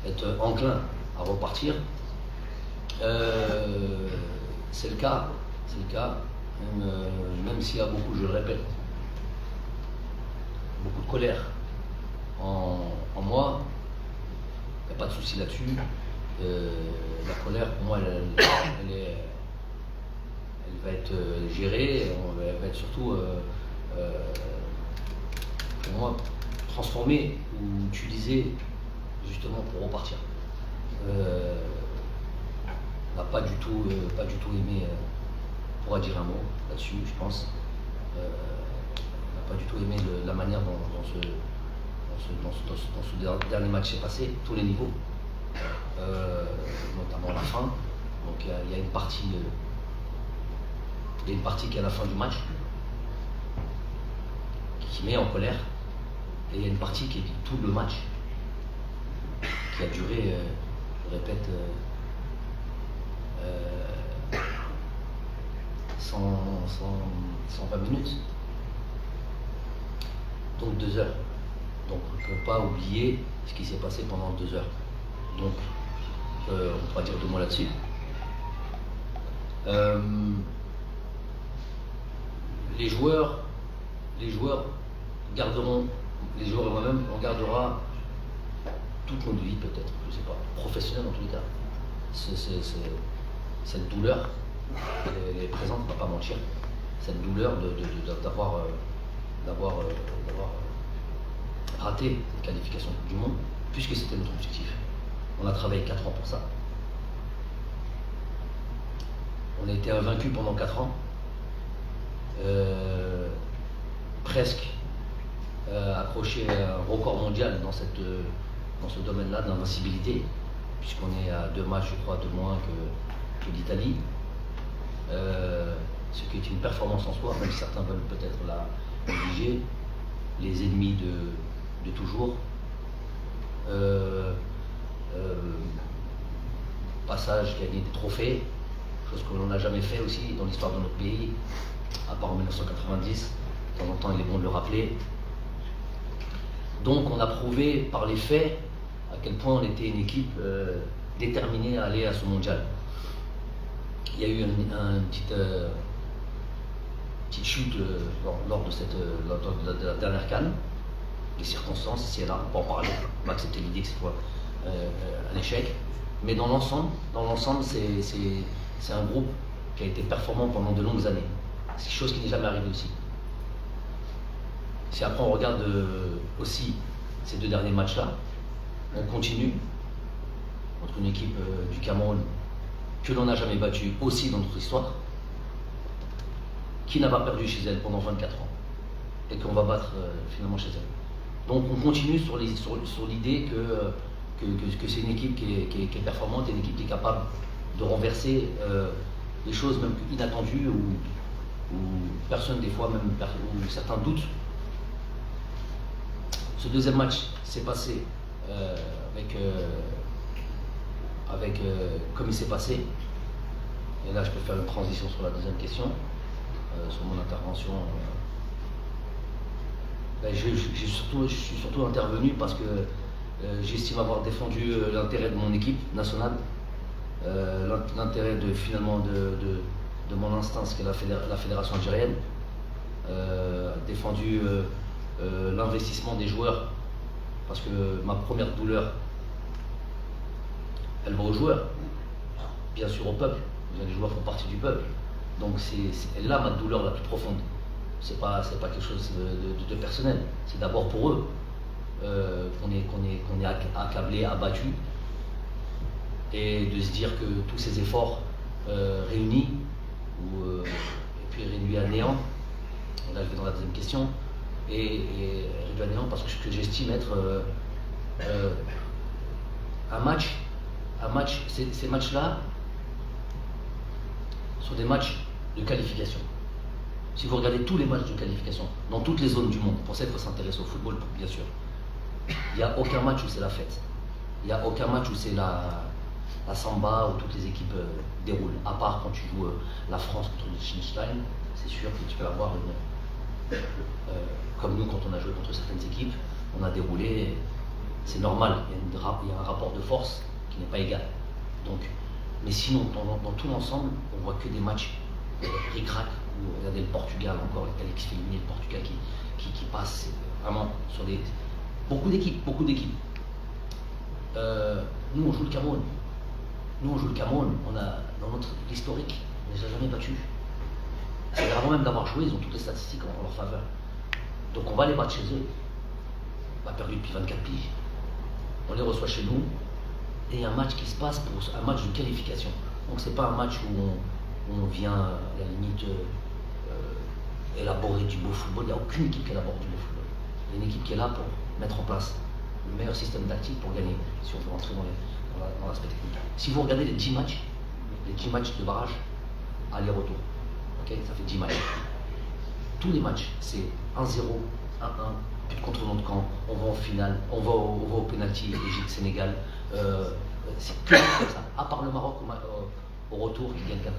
être enclins à repartir. C'est le cas, même s'il y a beaucoup, je le répète, beaucoup de colère en moi, il n'y a pas de souci là-dessus. La colère, pour moi, elle va être gérée, elle va être surtout, pour moi, transformée ou utilisée justement pour repartir. On n'a pas du tout aimé, on pourra dire un mot là-dessus, je pense. On n'a pas du tout aimé la manière dont ce dernier match s'est passé, tous les niveaux. Notamment la fin. Donc il y a une partie qui est à la fin du match qui met en colère, et il y a une partie qui est tout le match qui a duré, je répète, 120 minutes, donc 2 heures. Donc on ne peut pas oublier ce qui s'est passé pendant 2 heures. Donc on pourra dire 2 mots là-dessus. Les joueurs garderont, les joueurs et moi-même, on gardera toute notre vie peut-être, je ne sais pas, professionnelle en tous les cas. Cette douleur, elle est présente, on ne va pas mentir. Cette douleur d'avoir raté cette qualification du monde, puisque c'était notre objectif. On a travaillé 4 ans pour ça. On a été invaincus pendant 4 ans. Presque accroché à un record mondial dans ce domaine-là d'invincibilité, puisqu'on est à 2 matchs, je crois, de moins que l'Italie. Ce qui est une performance en soi, même si certains veulent peut-être la négliger. Les ennemis de toujours. Passage, gagner des trophées, chose que l'on n'a jamais fait aussi dans l'histoire de notre pays, à part en 1990. De temps en temps, il est bon de le rappeler. Donc, on a prouvé par les faits à quel point on était une équipe déterminée à aller à ce mondial. Il y a eu une petite chute lors de la dernière CAN. Les circonstances, ici et là, on peut en parler. On va accepter l'idée que c'est un échec. Mais dans l'ensemble, c'est un groupe qui a été performant pendant de longues années. C'est quelque chose qui n'est jamais arrivé aussi. Si après on regarde aussi ces 2 derniers matchs-là, on continue contre une équipe du Cameroun que l'on n'a jamais battue aussi dans notre histoire, qui n'a pas perdu chez elle pendant 24 ans et qu'on va battre finalement chez elle. Donc on continue sur l'idée que c'est une équipe qui est performante et une équipe qui est capable de renverser des choses même inattendues ou personne des fois même ou certains doutent. Ce deuxième match s'est passé comme il s'est passé. Et là je peux faire une transition sur la deuxième question, sur mon intervention. Je suis surtout intervenu parce que j'estime avoir défendu l'intérêt de mon équipe nationale, l'intérêt finalement de mon instance qui est la fédération algérienne, défendu l'investissement des joueurs, parce que ma première douleur, elle va aux joueurs, bien sûr au peuple. Les joueurs font partie du peuple, donc c'est là ma douleur la plus profonde. C'est pas quelque chose de personnel, c'est d'abord pour eux qu'on est accablé, abattu, et de se dire que tous ces efforts réunis, et puis réduits à néant, là je vais dans la deuxième question, et réduits à néant parce que j'estime être un match, ces matchs-là sont des matchs de qualification. Si vous regardez tous les matchs de qualification, dans toutes les zones du monde, pour ça qu'il faut s'intéresser au football, bien sûr, il n'y a aucun match où c'est la fête. Il n'y a aucun match où c'est la samba, où toutes les équipes déroulent. À part quand tu joues la France contre le Liechtenstein, c'est sûr que tu peux avoir comme nous quand on a joué contre certaines équipes, on a déroulé, c'est normal, il y a un rapport de force qui n'est pas égal. Donc, mais sinon, dans tout l'ensemble, on voit que des matchs ric-rac. Regardez le Portugal encore, l'Italie qui se fait éliminer, le Portugal qui passe vraiment sur beaucoup d'équipes. Nous on joue le Cameroun. On a dans notre historique, on ne les a jamais battus. C'est avant même d'avoir joué, ils ont toutes les statistiques en leur faveur. Donc on va les battre chez eux. On a perdu depuis 24 piges. On les reçoit chez nous. Et il y a un match qui se passe pour un match de qualification. Donc c'est pas un match où on vient à la limite élaborer du beau football. Il n'y a aucune équipe qui élabore du beau football. Il y a une équipe qui est là pour mettre en place le meilleur système tactique pour gagner, si on veut rentrer dans l'aspect technique. Si vous regardez les 10 matchs de barrage, aller-retour, okay, ça fait 10 matchs. Tous les matchs, c'est 1-0, 1-1, puis de contre notre camp, on va en finale, on va au pénalty, Égypte, Sénégal. C'est que comme ça, à part le Maroc au retour qui gagne 4-1.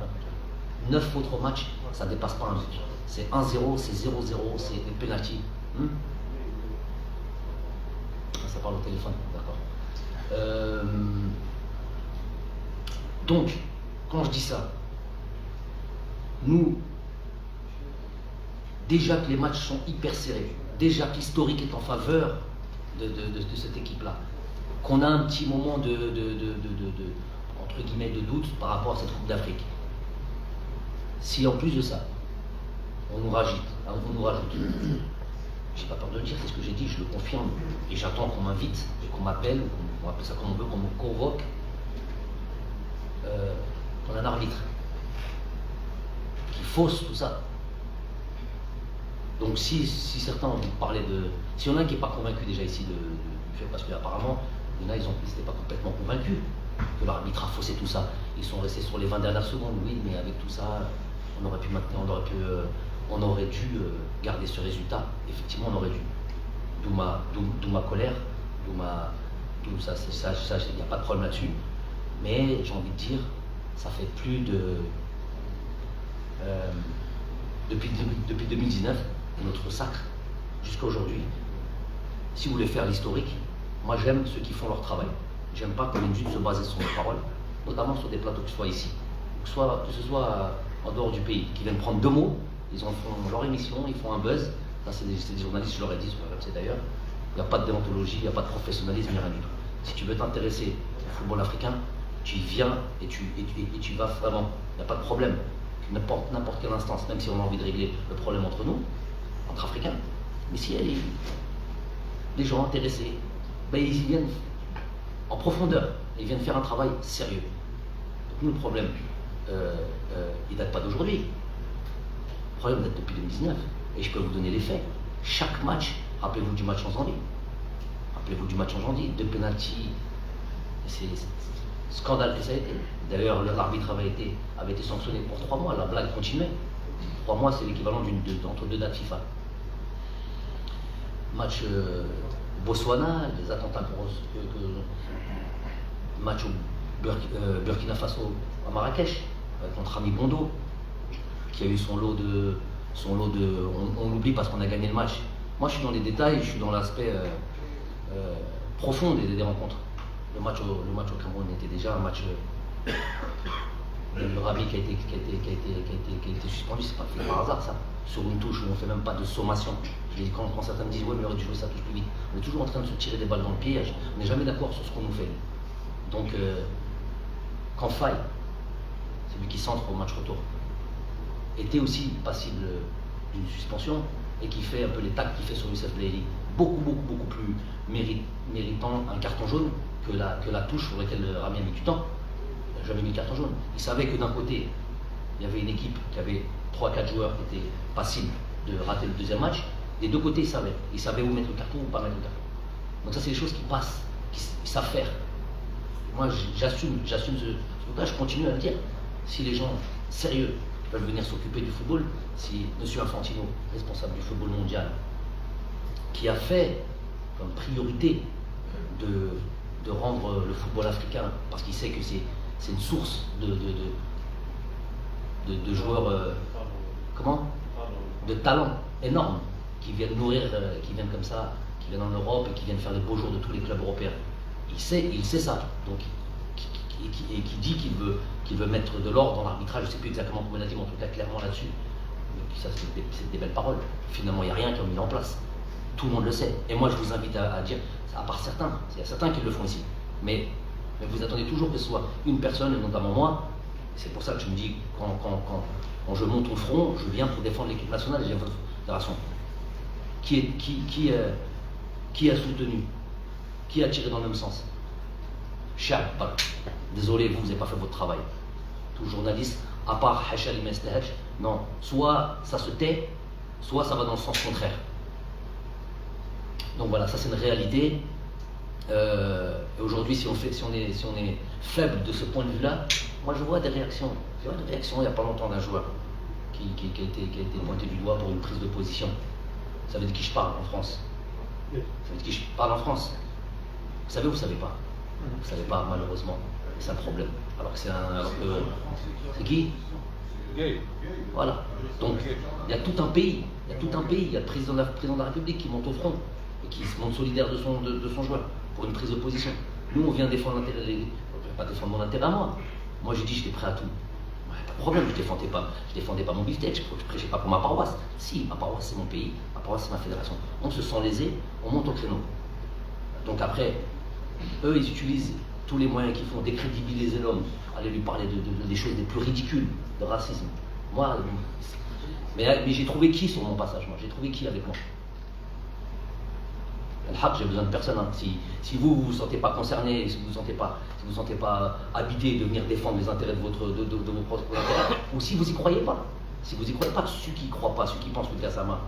9 autres matchs, ça ne dépasse pas un but. C'est 1-0, c'est 0-0, c'est des pénalty. Ça parle au téléphone, d'accord. Donc, quand je dis ça, nous, déjà que les matchs sont hyper serrés, déjà que l'historique est en faveur de cette équipe-là, qu'on a un petit moment entre guillemets de doute par rapport à cette Coupe d'Afrique. Si en plus de ça, on nous rajoute, j'ai pas peur de le dire, c'est ce que j'ai dit, je le confirme, et j'attends qu'on m'invite, qu'on m'appelle, qu'on appelle ça comme on veut, qu'on me convoque, qu'on a un arbitre qui fausse tout ça. Donc si certains ont parlé de... Si on a un qui n'est pas convaincu déjà ici du fait, parce qu'apparemment, il y en a, ils n'étaient pas complètement convaincus que l'arbitre a faussé tout ça. Ils sont restés sur les 20 dernières secondes, oui, mais avec tout ça, on aurait dû garder ce résultat. Effectivement, on aurait dû. D'où ma colère, d'où ça, il n'y a pas de problème là-dessus. Mais j'ai envie de dire, ça fait plus de depuis 2019, est notre sacre, jusqu'à aujourd'hui. Si vous voulez faire l'historique, moi j'aime ceux qui font leur travail. J'aime pas comme une se baser sur nos paroles, notamment sur des plateaux que ce soit ici, que ce soit en dehors du pays, qui viennent prendre 2 mots, ils en font leur émission, ils font un buzz. Là, c'est des journalistes, je leur ai dit sur RMC d'ailleurs, il n'y a pas de déontologie, il n'y a pas de professionnalisme, il n'y a rien du tout. Si tu veux t'intéresser au football africain, tu y viens et tu vas vraiment, il n'y a pas de problème. N'importe quelle instance, même si on a envie de régler le problème entre nous, entre Africains, mais si elle est, les gens intéressés, ben, ils y viennent en profondeur, ils viennent faire un travail sérieux. Donc nous, le problème, il ne date pas d'aujourd'hui. Le problème date depuis 2019. Et je peux vous donner les faits. Chaque match, rappelez-vous du match en Zambie. Rappelez-vous du match en Zambie, 2 pénaltys. C'est scandale que ça a été. D'ailleurs, l'arbitre avait été sanctionné pour 3 mois. La blague continuait. 3 mois, c'est l'équivalent entre 2 dates FIFA. Match Botswana, les attentats match au Burkina Faso à Marrakech, contre Ami Bondo, qui a eu son lot de... On l'oublie parce qu'on a gagné le match. Moi, je suis dans les détails, je suis dans l'aspect profond des rencontres. Le match au Cameroun était déjà un match. Le Rabi qui a été suspendu, c'est pas fait par hasard ça. Sur une touche où on ne fait même pas de sommation. Quand certains me disent ouais mais on aurait dû jouer ça touche plus vite, on est toujours en train de se tirer des balles dans le piège. On n'est jamais d'accord sur ce qu'on nous fait. Donc quand Faye, celui qui centre au match retour, était aussi passible d'une suspension et qui fait un peu les tacles qu'il fait sur Youssef Blaili, beaucoup plus méritant un carton jaune que la touche sur laquelle Rami a mis du temps. Il n'a jamais mis le carton jaune. Il savait que d'un côté, il y avait une équipe qui avait 3-4 joueurs qui étaient passibles de rater le deuxième match. Des 2 côtés, il savait où mettre le carton ou pas mettre le carton. Donc ça, c'est des choses qui passent, qu'ils savent faire. Moi, j'assume ce truc-là, je continue à le dire. Si les gens sérieux veulent venir s'occuper du football, si M. Infantino, responsable du football mondial, qui a fait comme priorité de rendre le football africain, parce qu'il sait que c'est une source de joueurs, de talents énormes, qui viennent nourrir, qui viennent comme ça, qui viennent en Europe et qui viennent faire les beaux jours de tous les clubs européens. Il sait ça, donc, et qui dit qu'il veut mettre de l'ordre dans l'arbitrage. Je ne sais plus exactement comment il a dit, mais en tout cas clairement là-dessus. Ça, c'est des belles paroles. Finalement, il n'y a rien qui est mis en place. Tout le monde le sait. Et moi, je vous invite à dire, à part certains, il y a certains qui le font ici, mais vous attendez toujours que ce soit une personne, et notamment moi. C'est pour ça que je me dis, quand je monte au front, je viens pour défendre l'équipe nationale et la fédération. Qui a soutenu, qui a tiré dans le même sens? Désolé, vous n'avez pas fait votre travail. Tout journaliste, à part Hachal Mestahach, non, soit ça se tait, soit ça va dans le sens contraire. Donc voilà, ça c'est une réalité. Et aujourd'hui, si on est faible de ce point de vue-là, moi je vois des réactions. Il n'y a pas longtemps d'un joueur qui a été pointé du doigt pour une prise de position. Vous savez de qui je parle en France? Vous savez de qui je parle en France? Vous savez ou vous ne savez pas? Vous ne savez pas, malheureusement. C'est un problème. Alors que c'est qui? Voilà. Donc, il y a tout un pays. Il y a le président de la République qui monte au front et qui se montre solidaire de son joueur pour une prise de position. Nous, on vient défendre l'intérêt. Je ne vais pas défendre mon intérêt à moi. Moi, j'ai dit, j'étais prêt à tout. Pas de problème, je ne défendais pas mon beefsteak, je ne prêchais pas pour ma paroisse. Si, ma paroisse, c'est mon pays, ma paroisse, c'est ma fédération. On se sent lésé, on monte au créneau. Donc après, eux, ils utilisent tous les moyens qu'ils font décrédibiliser l'homme, aller lui parler des choses les plus ridicules, de racisme. Moi, mais j'ai trouvé qui sur mon passage, moi? J'ai trouvé qui avec moi? Al-Haq, j'ai besoin de personne. Hein. Si vous ne vous sentez pas concerné, si vous ne vous sentez pas habité de venir défendre les intérêts de vos propres intérêts, ou si vous n'y croyez pas. Si vous n'y croyez pas, ceux qui ne croient pas, ceux qui pensent que Gassama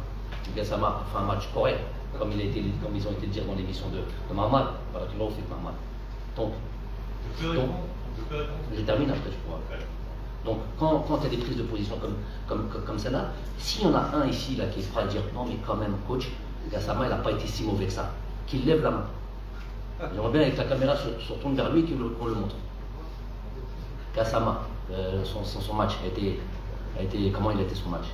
fait un match correct, comme ils ont été dire dans l'émission de Mahmoud, voilà, tu l'as fait Mahmoud. Donc, je termine après, je crois. Donc, quand il y a des prises de position comme celle-là, s'il y en a un ici là, qui est prêt à dire non, mais quand même, coach, Gassama, il n'a pas été si mauvais que ça, qu'il lève la main. J'aimerais bien avec la caméra se tourne vers lui et qu'on le montre. Gassama, son match a été comment il a été son match.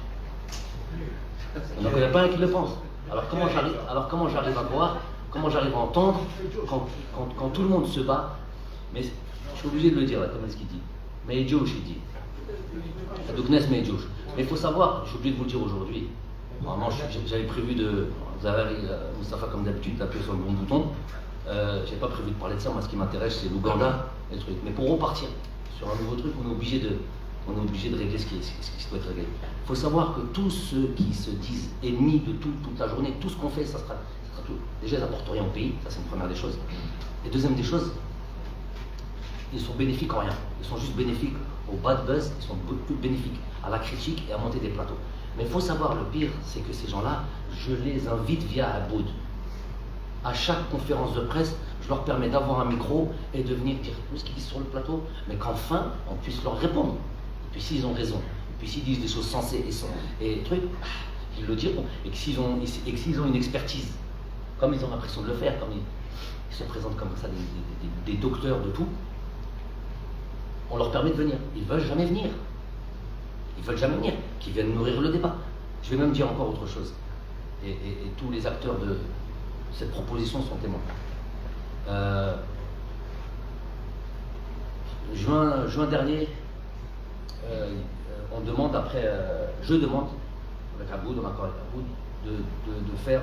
On n'en connaît pas un qui le pense. Alors comment j'arrive à voir, comment j'arrive à entendre quand tout le monde se bat, mais je suis obligé de le dire là, comme est-ce qu'il dit. Mais Josh il dit. Adoknes mais Josh. Mais il faut savoir, je suis obligé de vous le dire aujourd'hui. Normalement, j'avais prévu de. Moustapha, comme d'habitude, d'appuyer sur le bon bouton. J'ai pas prévu de parler de ça. Moi, ce qui m'intéresse, c'est l'Ouganda et le truc. Mais pour repartir sur un nouveau truc, on est obligé de régler ce qui doit être réglé. Il faut savoir que tous ceux qui se disent ennemis de toute la journée, tout ce qu'on fait, ça sera tout. Déjà, ils n'apportent rien au pays. Ça, c'est une première des choses. Et deuxième des choses, ils sont bénéfiques en rien. Ils sont juste bénéfiques au bad buzz. Ils sont beaucoup bénéfiques à la critique et à monter des plateaux. Mais il faut savoir, le pire, c'est que ces gens-là, je les invite via Aboud. À chaque conférence de presse, je leur permets d'avoir un micro et de venir dire tout ce qu'ils disent sur le plateau, mais qu'enfin, on puisse leur répondre. Et puis s'ils ont raison, et puis s'ils disent des choses sensées et trucs, ils le diront. Et que s'ils ont une expertise, comme ils ont l'impression de le faire, comme ils se présentent comme ça, des docteurs de tout, on leur permet de venir. Ils ne veulent jamais venir. Ils veulent jamais venir, qu'ils viennent nourrir le débat. Je vais même dire encore autre chose. Et tous les acteurs de cette proposition sont témoins. Juin dernier, on demande après, je demande avec Aboud, en accord avec Aboud, de faire,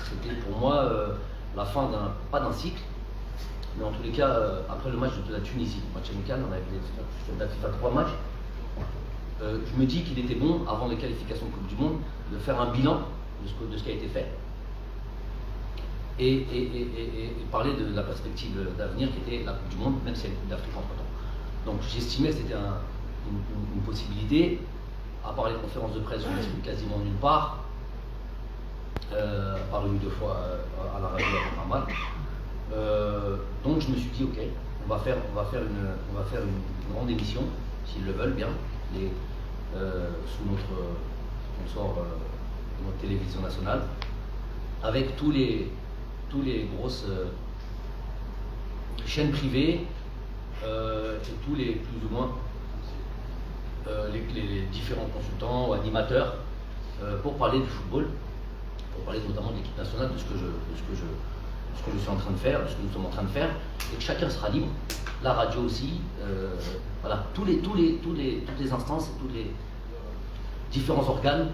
c'était pour moi la fin pas d'un cycle, mais en tous les cas, après le match de la Tunisie, le match amical, on avait fait 3 matchs. Je me dis qu'il était bon, avant les qualifications de Coupe du Monde, de faire un bilan de ce qui a été fait. Et parler de la perspective d'avenir qui était la Coupe du Monde, même si elle est d'Afrique entre-temps. Donc j'estimais que c'était une possibilité, à part les conférences de presse, je ne suis quasiment nulle part, à part 1 ou 2 fois à la radio avec Ahmad. Donc je me suis dit, ok, on va faire une grande émission, s'ils le veulent bien, sous notre sponsor, notre télévision nationale, avec tous les grosses chaînes privées et tous les plus ou moins les différents consultants ou animateurs pour parler du football, pour parler notamment de l'équipe nationale, de ce que je suis en train de faire, de ce que nous sommes en train de faire, et que chacun sera libre. La radio aussi, voilà, toutes les instances et tous les différents organes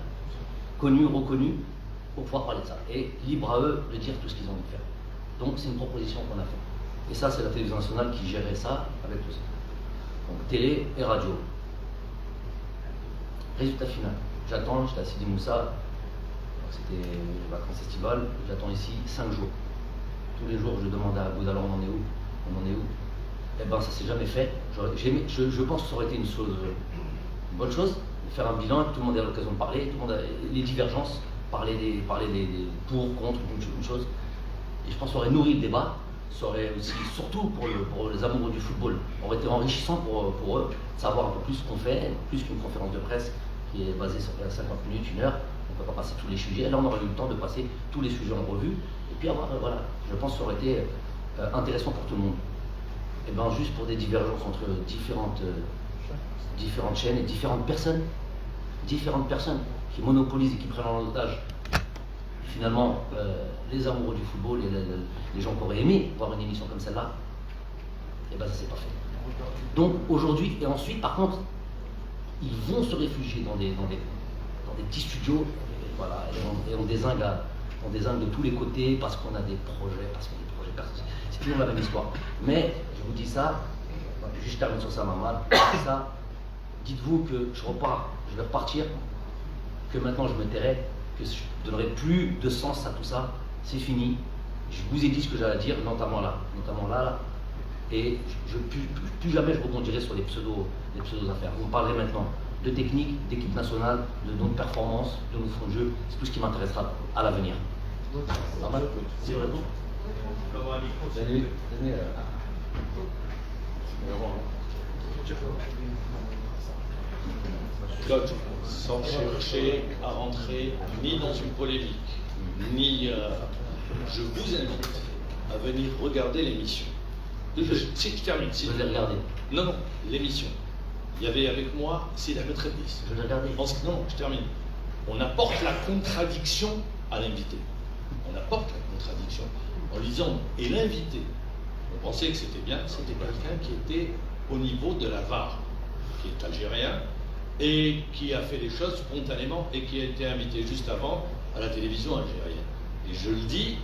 connus, reconnus, pour pouvoir parler de ça. Et libre à eux de dire tout ce qu'ils ont envie de faire. Donc c'est une proposition qu'on a faite. Et ça, c'est la télévision nationale qui gérait ça avec tout ça. Donc télé et radio. Résultat final. J'étais à Sidi Moussa, c'était les vacances estivales, j'attends ici 5 jours. Tous les jours, je demande à Aboud, alors on en est où? Eh ben ça s'est jamais fait. Je pense que ça aurait été une bonne chose, de faire un bilan, que tout le monde ait l'occasion de parler, tout le monde les divergences, parler des pour, contre, une chose. Et je pense que ça aurait nourri le débat, ça aurait aussi, surtout pour les amoureux du football, aurait été enrichissant pour eux, de savoir un peu plus ce qu'on fait, plus qu'une conférence de presse qui est basée sur 50 minutes, 1 heure. On ne peut pas passer tous les sujets. Là, on aurait eu le temps de passer tous les sujets en revue. Et puis, voilà, je pense que ça aurait été intéressant pour tout le monde. Et bien, juste pour des divergences entre différentes chaînes et différentes personnes qui monopolisent et qui prennent en otage, finalement, les amoureux du football et les gens qui auraient aimé voir une émission comme celle-là, et bien, ça s'est pas fait. Donc, aujourd'hui, et ensuite, par contre, ils vont se réfugier dans des petits studios, et voilà, et on dézingue de tous les côtés parce qu'on a des projets, personnels. C'est toujours la même histoire. Mais je vous dis ça, juste termine sur ça, Mamad. Ça, dites-vous que je vais repartir, que maintenant je me tairai, que je ne donnerai plus de sens à tout ça. C'est fini. Je vous ai dit ce que j'allais dire, notamment là. Et plus jamais je rebondirai sur les pseudo affaires. Vous me parlerez maintenant de technique, d'équipe nationale, de notre performance, de notre fond de jeu. C'est tout ce qui m'intéressera à l'avenir. Normal ? C'est vrai ? Claude, sans chercher à rentrer ni dans une polémique, ni je vous invite à venir regarder l'émission. Si je termine, si vous allez regarder. Non, l'émission. Il y avait avec moi Sid Ahmed Redis. Je l'ai regardé. Non, je termine. On apporte la contradiction à l'invité. On apporte la contradiction en lui disant, et l'invité, on pensait que c'était bien, c'était quelqu'un qui était au niveau de la VAR, qui est algérien, et qui a fait les choses spontanément, et qui a été invité juste avant à la télévision algérienne. Et je le dis,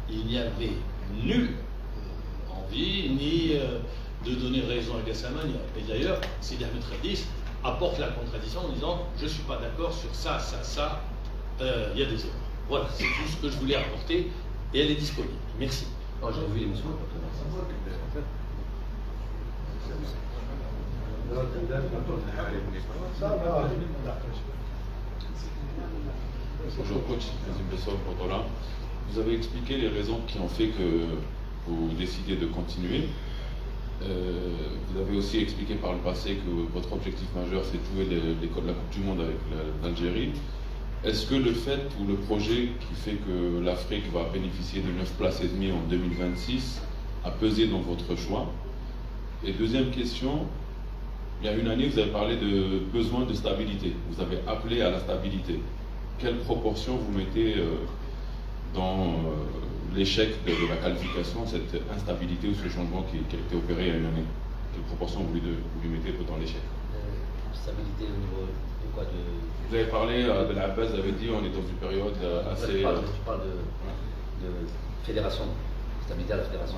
il n'y avait nulle envie, ni de donner raison à Gassama, et d'ailleurs, Sidi Ahmed Redis apporte la contradiction en disant, je ne suis pas d'accord sur ça, il y a des erreurs. Voilà, c'est tout ce que je voulais apporter, et elle est disponible. Merci. Non, j'ai vu l'émission. Bonjour coach, vous avez expliqué les raisons qui ont fait que vous décidez de continuer. Vous avez aussi expliqué par le passé que votre objectif majeur c'est de jouer la Coupe du Monde avec l'Algérie. Est-ce que le fait ou le projet qui fait que l'Afrique va bénéficier de 9 places et demie en 2026 a pesé dans votre choix? Et deuxième question, il y a une année vous avez parlé de besoin de stabilité, vous avez appelé à la stabilité. Quelle proportion vous mettez dans l'échec de la qualification, cette instabilité ou ce changement qui a été opéré il y a une année? Quelle proportion vous lui mettez dans l'échec? Stabilité au niveau de quoi? Vous avez parlé de la base, vous avez dit on est dans une période assez... Tu parles de fédération, stabilité à la fédération.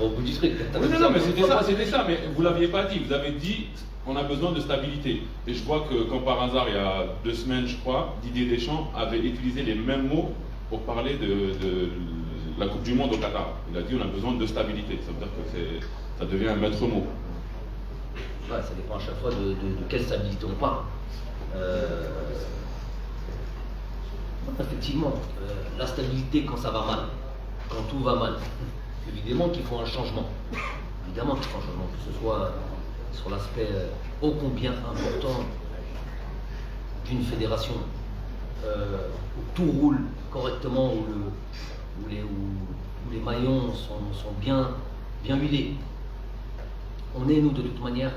Au bout du truc. Non, mais c'était ça, mais vous ne l'aviez pas dit. Vous avez dit on a besoin de stabilité. Et je vois que, comme par hasard, il y a 2 semaines, je crois, Didier Deschamps avait utilisé les mêmes mots pour parler de la Coupe du Monde au Qatar. Il a dit on a besoin de stabilité. Ça veut dire que ça devient un maître mot. Ouais, ça dépend à chaque fois de quelle stabilité on parle. Effectivement, la stabilité quand ça va mal, quand tout va mal, évidemment qu'il faut un changement. Évidemment qu'il faut un changement, que ce soit sur l'aspect ô combien important d'une fédération où tout roule correctement, où les maillons sont bien huilés. On est, nous, de toute manière,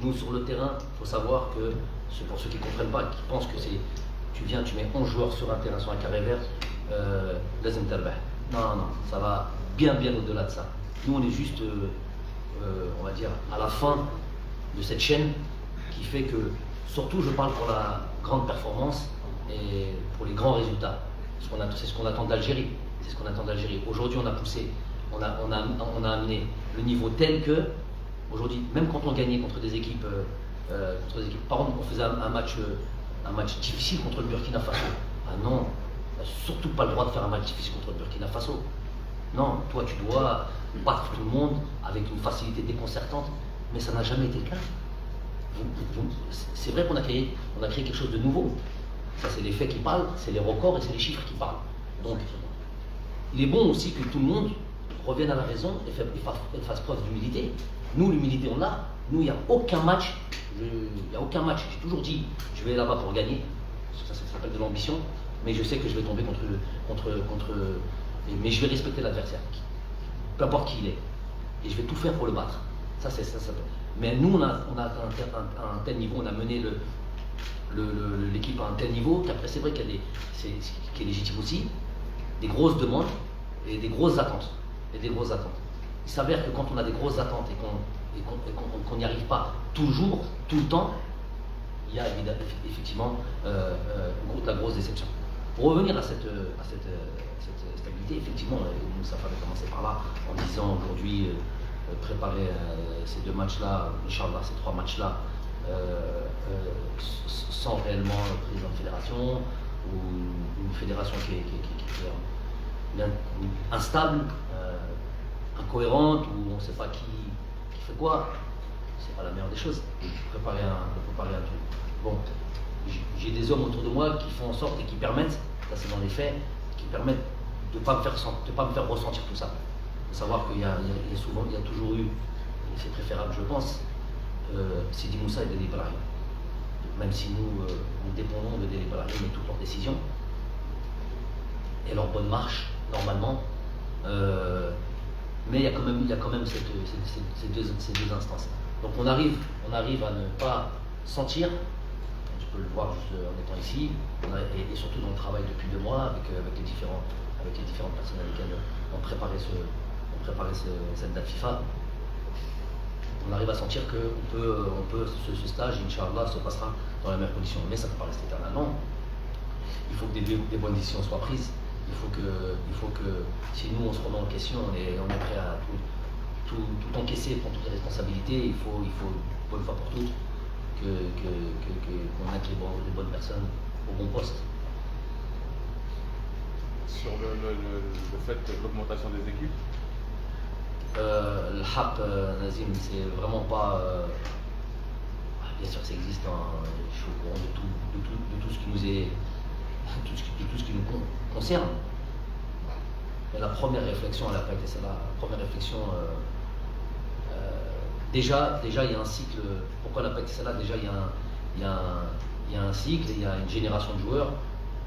nous sur le terrain, il faut savoir que, pour ceux qui ne comprennent pas, qui pensent que c'est, tu viens, tu mets 11 joueurs sur un terrain, sur un carré vert, non, ça va bien au-delà de ça. Nous, on est juste, on va dire, à la fin de cette chaîne qui fait que, surtout, je parle pour la grande performance et pour les grands résultats. C'est ce qu'on attend d'Algérie. C'est ce qu'on attend d'Algérie. Aujourd'hui, on a poussé, on a amené le niveau tel que, aujourd'hui, même quand on gagnait contre des équipes, par exemple, on faisait un match difficile contre le Burkina Faso. Ah non, on n'a surtout pas le droit de faire un match difficile contre le Burkina Faso. Non, toi tu dois battre tout le monde avec une facilité déconcertante, mais ça n'a jamais été le cas. C'est vrai qu'on a créé quelque chose de nouveau. Ça, c'est les faits qui parlent, c'est les records et c'est les chiffres qui parlent. Donc, il est bon aussi que tout le monde revienne à la raison et fasse preuve d'humilité. Nous, l'humilité, on l'a. Nous, il n'y a aucun match. J'ai toujours dit, je vais là-bas pour gagner. Ça s'appelle de l'ambition. Mais je sais que je vais tomber mais je vais respecter l'adversaire, peu importe qui il est. Et je vais tout faire pour le battre. Ça. Mais nous, on a atteint un tel niveau, on a mené l'équipe à un tel niveau qu'après, c'est vrai qu'il y a ce qui est légitime aussi, des grosses demandes et des grosses attentes. Il s'avère que quand on a des grosses attentes et qu'on n'y arrive pas toujours, tout le temps, il y a effectivement la grosse déception. Pour revenir à cette stabilité, effectivement, ça fallait commencer par là, en disant aujourd'hui, préparer ces 2 matchs-là, Inch'Allah, ces 3 matchs-là, sans réellement président de fédération, ou une fédération qui est instable, incohérente, où on ne sait pas qui fait quoi, c'est pas la meilleure des choses. Préparer un truc. Bon, j'ai des hommes autour de moi qui font en sorte et qui permettent, ça c'est dans les faits, qui permettent de ne pas me faire ressentir tout ça. Il faut savoir qu'il y a toujours eu, et c'est préférable je pense, Sidi Moussa et Dele Balari. Même si nous dépendons de Dele Balari et toutes leurs décisions et leur bonne marche, normalement. Mais il y a quand même ces deux instances. Donc on arrive à ne pas sentir, tu peux le voir juste en étant ici, et surtout dans le travail depuis 2 mois avec les différentes personnes avec lesquelles on préparait cette date FIFA. On arrive à sentir que ce stage, Inch'Allah, se passera dans les meilleures conditions. Mais ça ne peut pas rester éternellement. Il faut que des bonnes décisions soient prises. Il faut que si nous on se remet en question, on est prêt à tout encaisser, prendre toutes les responsabilités. Il faut une fois pour toutes qu'on mette les bonnes personnes au bon poste. Sur le fait de l'augmentation des équipes, le haq, Nazim, c'est vraiment pas. Bien sûr que ça existe, hein, je suis au courant de tout ce qui nous est. Tout ce qui nous concerne. Et la première réflexion, elle n'a pas été celle-là. La première réflexion, déjà il y a un cycle. Pourquoi elle n'a pas été celle-là? Déjà il y a un cycle, et il y a une génération de joueurs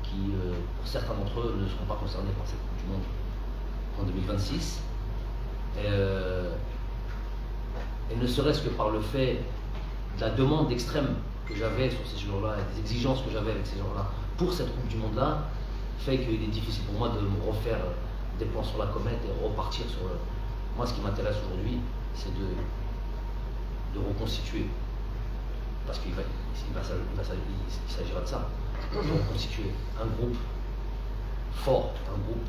qui, pour certains d'entre eux, ne seront pas concernés par cette Coupe du Monde en 2026. Et ne serait-ce que par le fait de la demande extrême que j'avais sur ces joueurs-là, et des exigences que j'avais avec ces joueurs-là pour cette Coupe du Monde-là, fait qu'il est difficile pour moi de me refaire des plans sur la comète et repartir sur le... Moi, ce qui m'intéresse aujourd'hui, c'est de reconstituer, parce qu'il s'agira de ça, de reconstituer un groupe fort, un groupe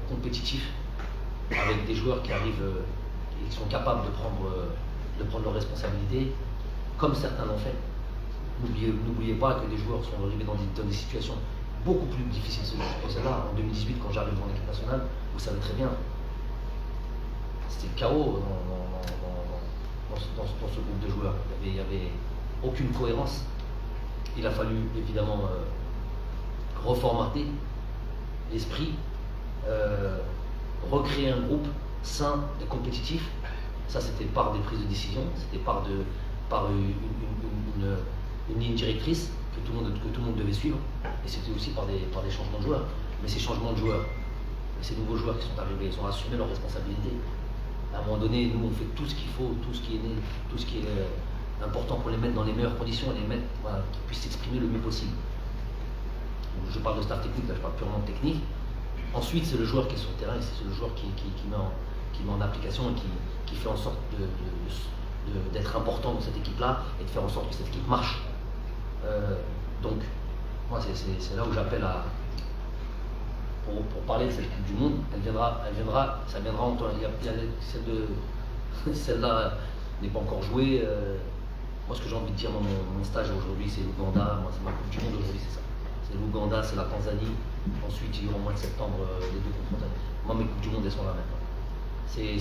compétitif, avec des joueurs qui arrivent et qui sont capables de prendre leurs responsabilités, comme certains l'ont fait. N'oubliez pas que des joueurs sont arrivés dans des situations beaucoup plus difficiles que celle-là. En 2018, quand j'arrive en équipe nationale, vous savez très bien, c'était le chaos dans ce groupe de joueurs. Il n'y avait aucune cohérence. Il a fallu évidemment reformater l'esprit, recréer un groupe sain et compétitif. Ça, c'était par des prises de décision, c'était par une ligne directrice que tout le monde devait suivre, et c'était aussi par des changements de joueurs. Mais ces changements de joueurs, ces nouveaux joueurs qui sont arrivés, ils ont assumé leurs responsabilités. À un moment donné, nous on fait tout ce qu'il faut, tout ce qui est important pour les mettre dans les meilleures conditions, et les mettre, voilà, qu'ils puissent s'exprimer le mieux possible. Donc, je parle de staff technique, là je parle purement technique. Ensuite, c'est le joueur qui est sur le terrain, c'est le joueur qui met en application et qui fait en sorte d'être important dans cette équipe-là et de faire en sorte que cette équipe marche. Donc, moi, c'est là où j'appelle à... Pour parler de cette Coupe du Monde, ça viendra en temps. Celle-là n'est pas encore jouée. Moi, ce que j'ai envie de dire dans mon stage aujourd'hui, c'est l'Ouganda. Moi, c'est ma Coupe du Monde aujourd'hui, c'est ça. C'est l'Ouganda, c'est la Tanzanie. Ensuite, il y aura au mois de septembre les 2 confrontations. Moi, mes Coupes du Monde, elles sont là maintenant. C'est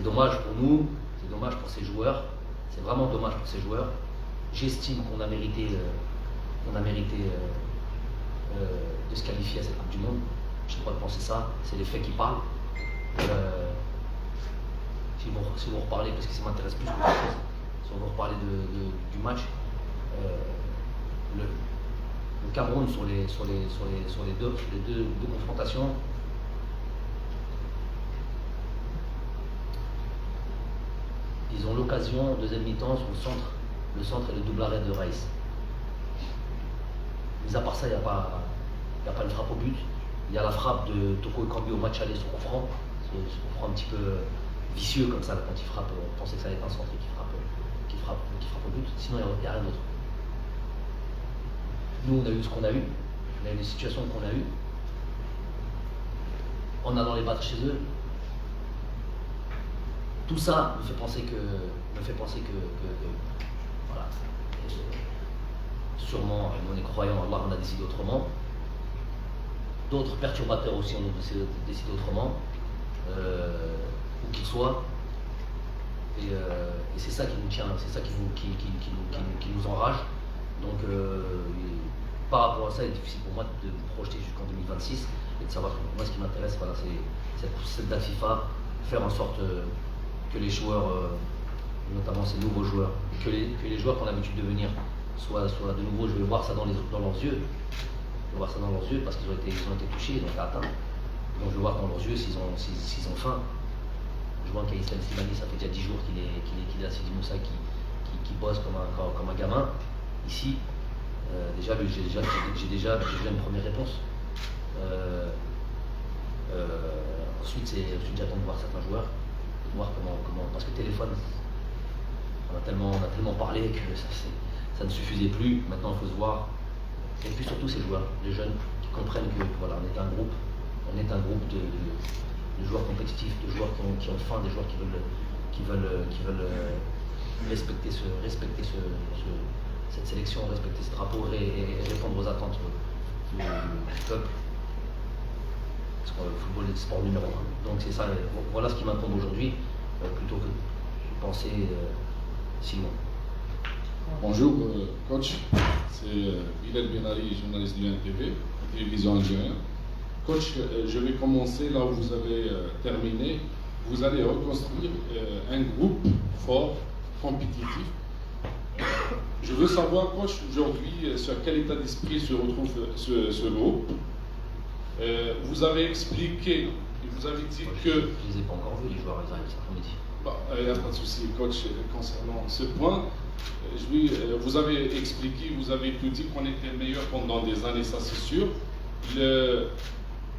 dommage pour nous, c'est dommage pour ces joueurs, c'est vraiment dommage pour ces joueurs. J'estime qu'on a mérité, de se qualifier à cette Coupe du Monde. Je n'ai pas de penser ça, c'est les faits qui parlent. Si vous reparlez, parce que ça m'intéresse plus que autre chose, si on veut reparler du match, le Cameroun sur les deux confrontations, ils ont l'occasion, en deuxième mi-temps, sur le centre et le double arrêt de Reiss. Mais à part ça, il n'y a pas une frappe au but. Il y a la frappe de Toko Ekambi au match aller sur coup franc. Ce coup franc un petit peu vicieux comme ça, là, quand il frappe, on pensait que ça allait être un centre qui frappe au but. Sinon, il n'y a rien d'autre. Nous, on a eu ce qu'on a eu. On a eu les situations qu'on a eues. En allant les battre chez eux. Tout ça me fait penser que voilà, sûrement, on est croyant, Allah on a décidé autrement. D'autres perturbateurs aussi ont décidé autrement, où qu'ils soient. Et c'est ça qui nous tient, c'est ça qui nous enrage. Donc, par rapport à ça, il est difficile pour moi de me projeter jusqu'en 2026 et de savoir que moi ce qui m'intéresse, voilà, c'est cette date FIFA, faire en sorte que les joueurs, notamment ces nouveaux joueurs, que les joueurs qui ont l'habitude de venir soient de nouveau, je vais voir ça dans leurs yeux. Je vais voir ça dans leurs yeux parce qu'ils ont été touchés, ils ont été atteints. Donc je vais voir dans leurs yeux s'ils ont faim. Je vois qu'Aïssem Slimani, ça fait déjà 10 jours qu'il est à Sidi Moussa, qui bosse comme un gamin. Ici, j'ai déjà une première réponse. Ensuite, j'attends de voir certains joueurs, de voir comment parce que téléphone, on a tellement parlé que ça ne suffisait plus. Maintenant, il faut se voir. Et puis surtout ces joueurs, les jeunes, qui comprennent que voilà, on est un groupe de joueurs compétitifs, de joueurs qui ont faim, des joueurs qui veulent respecter cette sélection, respecter ce drapeau et répondre aux attentes du peuple. Parce que le football est le sport numéro 1. Donc c'est ça, voilà ce qui m'incombe aujourd'hui, plutôt que de penser Simon. Bonjour, coach. C'est Bilal Benali, journaliste du NTV, télévision algérienne. Coach, je vais commencer là où vous avez terminé. Vous allez reconstruire un groupe fort, compétitif. Je veux savoir, coach, aujourd'hui, sur quel état d'esprit se retrouve ce groupe. Vous avez expliqué, vous avez dit que... Je ne les ai pas encore vus, les joueurs, ils arrivent cet après-midi. Il n'y a pas de souci, coach, concernant ce point. Vous avez expliqué, vous avez tout dit qu'on était meilleur pendant des années, ça c'est sûr.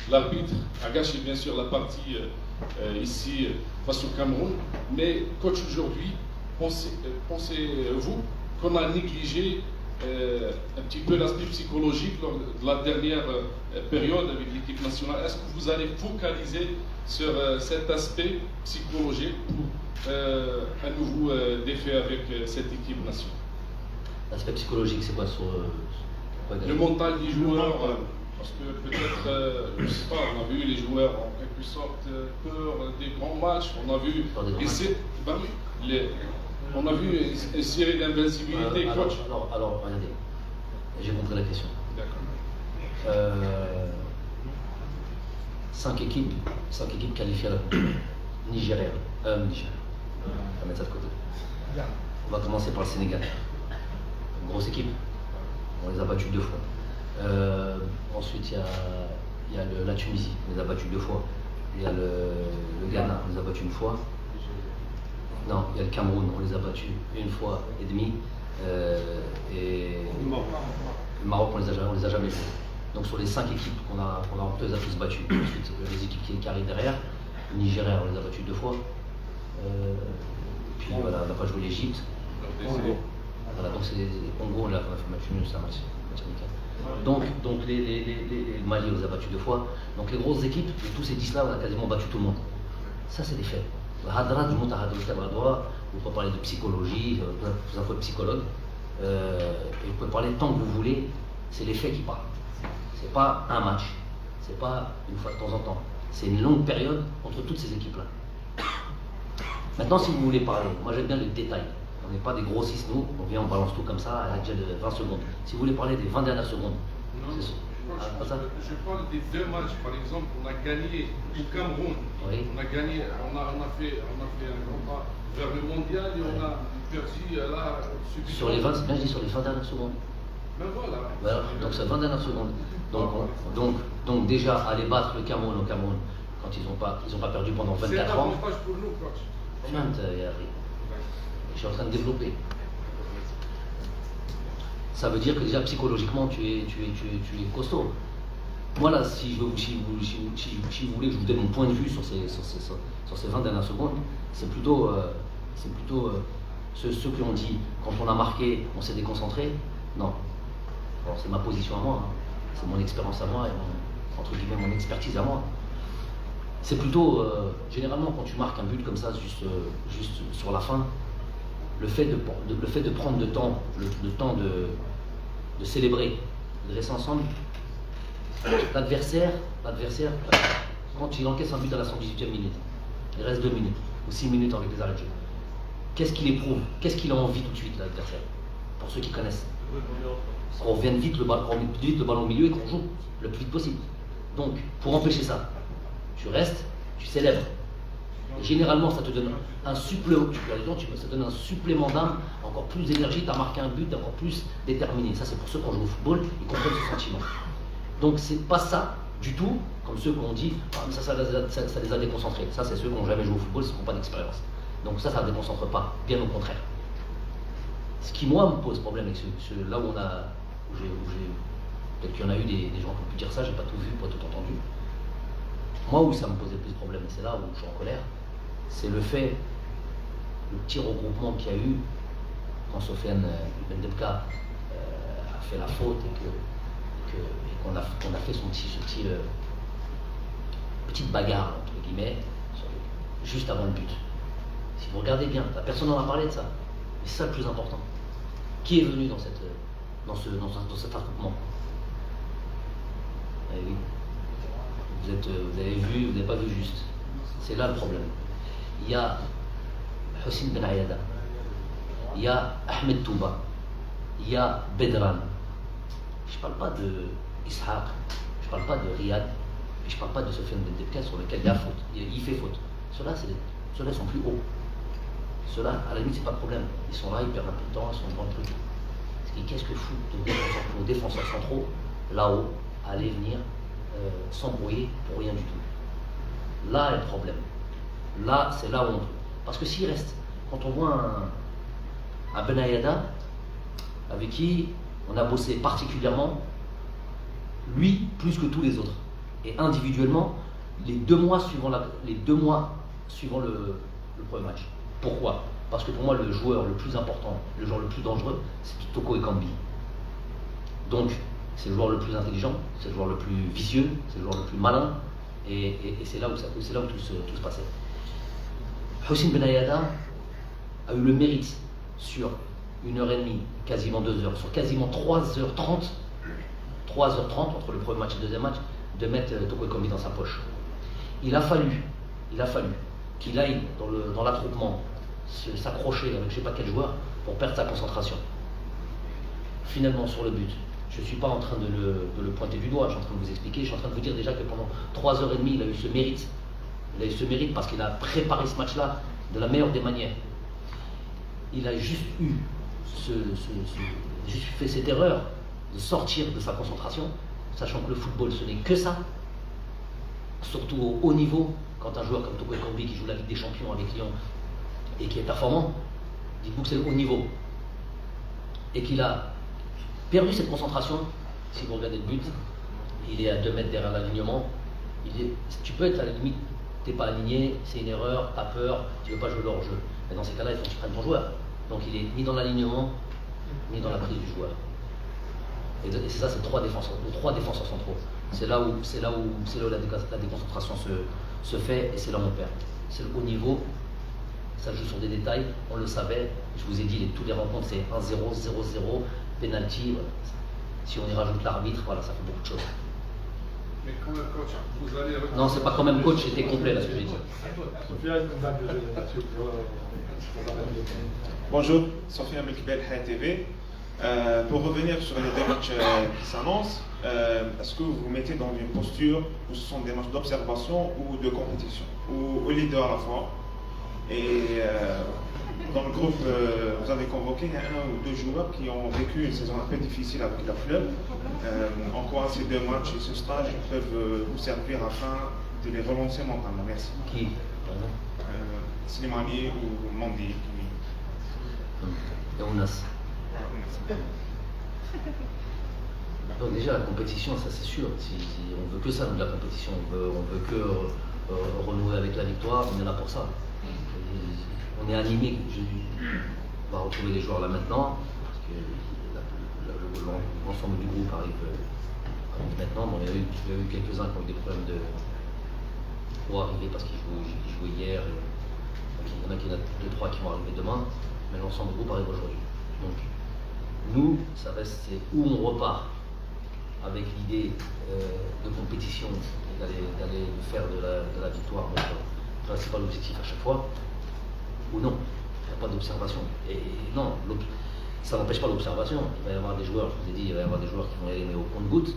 L'arbitre a gâché bien sûr la partie ici face au Cameroun, mais coach, aujourd'hui, pensez-vous qu'on a négligé un petit peu l'aspect psychologique lors de la dernière période avec l'équipe nationale? Est-ce que vous allez focaliser sur cet aspect psychologique pour un nouveau défi avec cette équipe nationale? L'aspect psychologique, c'est quoi le mental des joueurs? Parce que peut-être, je ne sais pas, on a vu les joueurs en quelque sorte peur des grands matchs, on a vu on a vu une série d'invincibilité, coach. Alors, regardez, j'ai compris la question. D'accord. 5 équipes qualifiées à la Coupe du Monde. Niger. On va mettre ça de côté. On va commencer par le Sénégal. Une grosse équipe. On les a battus 2 fois. Ensuite, il y a la Tunisie. On les a battus 2 fois. Il y a le Ghana. On les a battus 1 fois. Non, il y a le Cameroun, on les a battus 1 fois et demie. Et le Maroc, on les a jamais joués. Donc sur les 5 équipes on les a tous battus. Ensuite, les équipes qui arrivent derrière, le Nigeria, on les a battus 2 fois. Puis voilà, on n'a pas joué l'Égypte. Voilà, donc c'est Congo, on a fait match nul, c'est un match amical. Donc le Mali, on les a battus 2 fois. Donc les grosses équipes, de tous ces 10-là, on a quasiment battu tout le monde. Ça, c'est des faits. Vous pouvez parler de psychologie, vous êtes psychologue, et vous pouvez parler tant que vous voulez, c'est les faits qui parlent. C'est pas un match, c'est pas une fois de temps en temps, c'est une longue période entre toutes ces équipes-là. Maintenant, si vous voulez parler, moi j'aime bien le détail. On n'est pas des grossistes, nous, on vient, on balance tout comme ça à la de 20 secondes. Si vous voulez parler des 20 dernières secondes, c'est ça. Je parle des 2 matchs, par exemple, on a gagné au Cameroun, oui. On a fait un grand pas vers le mondial et on a perdu là subitement. Sur les 20, c'est bien, je dis sur les 20 dernières secondes. Ben voilà. Donc c'est 20 dernières secondes. Donc déjà aller battre le Cameroun au Cameroun quand ils n'ont pas perdu pendant 24 ans. C'est un avantage pour nous, coach. Je suis en train de développer. Ça veut dire que déjà psychologiquement tu es costaud. Moi là, si vous voulez que je vous donne mon point de vue sur ces 20 dernières secondes, c'est plutôt ceux qui ont dit quand on a marqué, on s'est déconcentré. Non. Alors, c'est ma position à moi, hein. C'est mon expérience à moi et entre guillemets mon expertise à moi. C'est plutôt généralement quand tu marques un but comme ça juste sur la fin. Le fait de prendre le temps de célébrer, de rester ensemble, l'adversaire, quand il encaisse un but à la 118e minute, il reste 2 minutes ou 6 minutes avec les arrêts de jeu. Qu'est-ce qu'il éprouve? Qu'est-ce qu'il a envie tout de suite, l'adversaire? Pour ceux qui connaissent. Qu'on revienne vite le ballon au milieu et qu'on joue le plus vite possible. Donc, pour empêcher ça, tu restes, tu célèbres. Et généralement, ça te donne un supplément d'âme, encore plus d'énergie, tu as marqué un but, encore plus déterminé. Ça, c'est pour ceux qui ont joué au football, ils comprennent ce sentiment. Donc, c'est pas ça du tout, comme ceux qu'on dit, ah, mais ça les a déconcentrés. Ça, c'est ceux qui n'ont jamais joué au football, qui n'ont pas d'expérience. Donc ça ne déconcentre pas, bien au contraire. Ce qui, moi, me pose problème avec là où peut-être qu'il y en a eu des gens qui ont pu dire ça, j'ai pas tout vu, pas tout entendu. Moi, où ça me posait plus de problème, et c'est là où je suis en colère, c'est le petit regroupement qu'il y a eu quand Sofiane Ben Debka a fait la faute et qu'on a fait ce petite bagarre, entre guillemets, juste avant le but. Si vous regardez bien, personne n'en a parlé de ça, mais c'est ça le plus important. Qui est venu dans cet attroupement? Eh oui. Vous avez vu, vous n'avez pas vu juste. C'est là le problème. Il y a Hossein Ben Ayada, il y a Ahmed Touba, il y a Bedran. Je ne parle pas de Ishaq, je ne parle pas de Riyad, et je ne parle pas de Sofiane Ben Debka sur lequel il y a faute. Il fait faute. Ceux-là sont plus hauts. Ceux-là, à la limite, c'est pas de problème. Ils sont là, ils perdent un peu de temps, ils sont devant le truc. Qu'est-ce que foutent nos défenseurs centraux là-haut, à aller venir s'embrouiller pour rien du tout? Là est le problème. Là, c'est là où on... Parce que s'il reste, quand on voit un Ben Ayada, avec qui on a bossé particulièrement, lui plus que tous les autres, et individuellement, les deux mois suivant le premier match. Pourquoi? Parce que pour moi, le joueur le plus important, le joueur le plus dangereux, c'est Toko Ekambi. Donc, c'est le joueur le plus intelligent, c'est le joueur le plus vicieux, c'est le joueur le plus malin, et c'est là où tout se passait. Hossein Ben Ayada a eu le mérite sur 1h30, quasiment 2h, sur quasiment 3h30 entre le premier match et le deuxième match, de mettre Toko Ekambi dans sa poche. Il a fallu qu'il aille dans l'attroupement, s'accrocher avec je ne sais pas quel joueur pour perdre sa concentration. Finalement, sur le but, je ne suis pas en train de le pointer du doigt, je suis en train de vous expliquer, je suis en train de vous dire déjà que pendant 3h30, il a eu ce mérite. Il a eu ce mérite parce qu'il a préparé ce match-là de la meilleure des manières. Il a juste fait cette erreur de sortir de sa concentration, sachant que le football, ce n'est que ça, surtout au haut niveau. Quand un joueur comme Toko Ekambi qui joue la Ligue des Champions avec Lyon et qui est performant, dites-vous que c'est le haut niveau. Et qu'il a perdu cette concentration. Si vous regardez le but, il est à 2 mètres derrière l'alignement. Tu peux être à la limite, tu n'es pas aligné, c'est une erreur, tu as peur, tu ne veux pas jouer le hors-jeu. Mais dans ces cas-là, il faut que tu prennes ton joueur. Donc il est ni dans l'alignement, ni dans la prise du joueur. Et c'est ça, c'est 3 défenseurs centraux. C'est là où la déconcentration se fait et c'est là où on perd. C'est le haut niveau, ça joue sur des détails, on le savait. Je vous ai dit, toutes les rencontres, c'est 1-0, 0-0, penalty. Voilà. Si on y rajoute l'arbitre, voilà, ça fait beaucoup de choses. Mais quand même, coach, vous allez... Non, c'est pas quand même coach, c'était complet là ce que j'ai dit. Bonjour, Sofiane Melkbel, Hayat TV. Pour revenir sur les 2 matchs qui s'annoncent, est-ce que vous vous mettez dans une posture où ce sont des matchs d'observation ou de compétition, ou les deux à la fois? Et dans le groupe, vous avez convoqué 1 ou 2 joueurs qui ont vécu une saison un peu difficile avec leur club. En quoi ces 2 matchs et ce stage peuvent vous servir afin de les relancer mentalement? Merci. Qui? Slimani ou Mandi? Ounas. Donc déjà la compétition, ça c'est sûr. On veut que ça, de la compétition. On veut que renouer avec la victoire. On est là pour ça. On est animé. On va retrouver les joueurs là maintenant parce que l'ensemble du groupe arrive maintenant. Bon, il y a eu quelques-uns qui ont eu des problèmes pour arriver parce qu'ils jouaient hier. Il y en a 2-3 qui vont arriver demain, mais l'ensemble du groupe arrive aujourd'hui. Donc nous, ça reste, c'est où on repart avec l'idée de compétition, d'aller faire de la victoire notre principal objectif à chaque fois, ou non, il n'y a pas d'observation. Et non, ça n'empêche pas l'observation. Il va y avoir des joueurs, je vous ai dit, il va y avoir des joueurs qui vont y aller au compte-gouttes.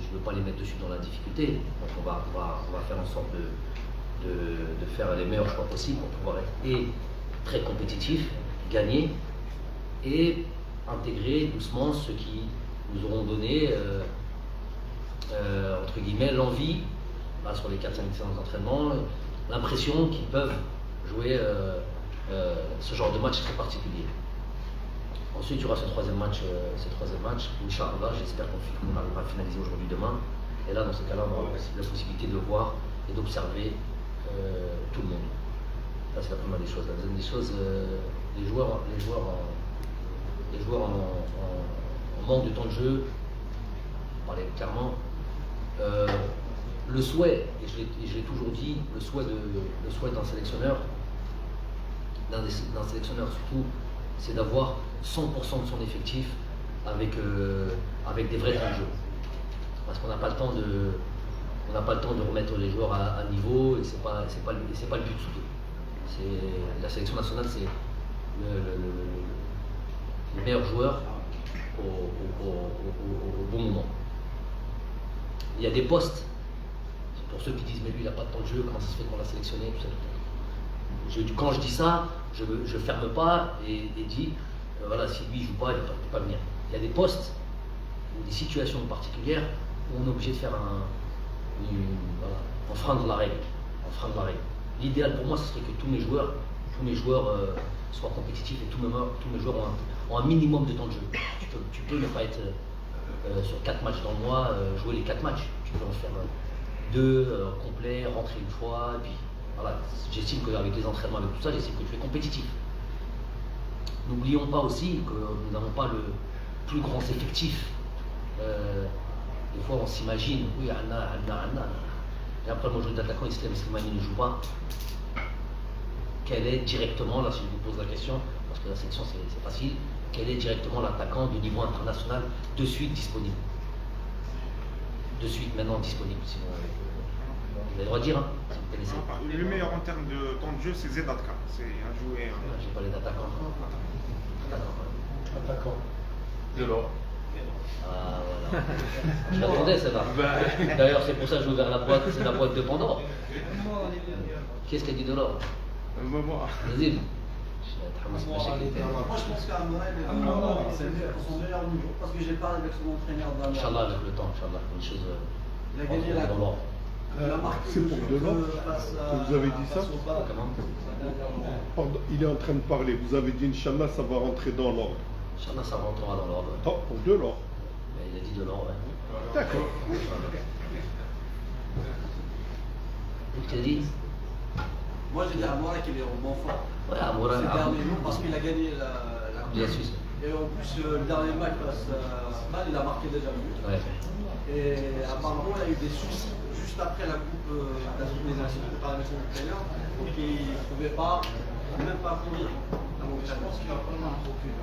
Je ne veux pas les mettre dessus dans la difficulté. Donc on va faire en sorte de faire les meilleurs choix possibles pour pouvoir être très compétitif, gagner et intégrer doucement ceux qui nous auront donné entre guillemets, l'envie, sur les 4-5 séances d'entraînement, l'impression qu'ils peuvent jouer ce genre de match très particulier. Ensuite, il y aura ce troisième match, Inch'Allah, j'espère qu'on arrivera à le finaliser aujourd'hui, demain. Et là, dans ce cas-là, on aura la possibilité de voir et d'observer tout le monde. Ça, c'est la première des choses. La deuxième des choses, les joueurs en manque de temps de jeu, on parlait clairement, le souhait, et je l'ai toujours dit, le souhait d'un sélectionneur, surtout, c'est d'avoir 100% de son effectif avec des vrais temps de jeu. Parce qu'on n'a pas le temps de remettre les joueurs à niveau, et c'est pas le but surtout. La sélection nationale, c'est les meilleurs joueurs au bon moment. Il y a des postes, pour ceux qui disent mais lui il n'a pas de temps de jeu, comment ça se fait qu'on l'a sélectionné, tout ça. Quand je dis ça, je ne ferme pas et dis voilà, si lui ne joue pas, il ne peut pas venir. Il y a des postes ou des situations particulières où on est obligé de faire enfreindre la règle. L'idéal pour moi, ce serait que tous mes joueurs soient compétitifs et tous mes joueurs ont un minimum de temps de jeu. Tu peux ne pas être sur 4 matchs dans le mois, jouer les 4 matchs. Tu peux en faire 2 complets, rentrer une fois, et puis voilà. J'estime qu'avec les entraînements, avec tout ça, j'estime que tu es compétitif. N'oublions pas aussi que nous n'avons pas le plus grand effectif. Des fois on s'imagine, oui, Anna. Et après mon jeu d'attaquant, Slimani ne joue pas. Quel est directement, là si je vous pose la question, parce que la sélection c'est facile, quel est directement l'attaquant du niveau international de suite disponible? De suite maintenant disponible, sinon vous avez le droit de dire, hein, si vous connaissez. Le meilleur en termes de temps de jeu, c'est Zedatka. C'est un joueur. J'ai parlé d'attaquant. Attaquant. Delors. Ah voilà. Je l'attendais celle-là. D'ailleurs c'est pour ça que j'ai ouvert la boîte, c'est la boîte de Pandore. Qu'est-ce qu'a dit Delors? Vas-y. Moi je pense qu'Amoura c'est son meilleur niveau parce que j'ai parlé avec son entraîneur d'Amoura. Inch'Allah avec le temps, Inch'Allah, une chose. Il a gagné la coupe. C'est pour Delors que vous avez dit ça? Pardon, il est en train de parler, vous avez dit Inch'Allah ça va rentrer dans l'ordre. Inch'Allah ça rentrera dans l'ordre. Oh, pour Delors. Il a dit Delors, ouais. D'accord. Tu as dit? Moi j'ai dit à Amoura qu'il est en bon forme. Ouais, Amoura. Parce qu'il a gagné la Coupe de la Suisse. Et en plus le dernier match face à Mal, il a marqué déjà le but. Ouais. Et apparemment il a eu des soucis juste après la Coupe des Nations par avec son entraîneur. Donc il ne pouvait pas, même pas courir. Donc je pense qu'il va prendre un profil.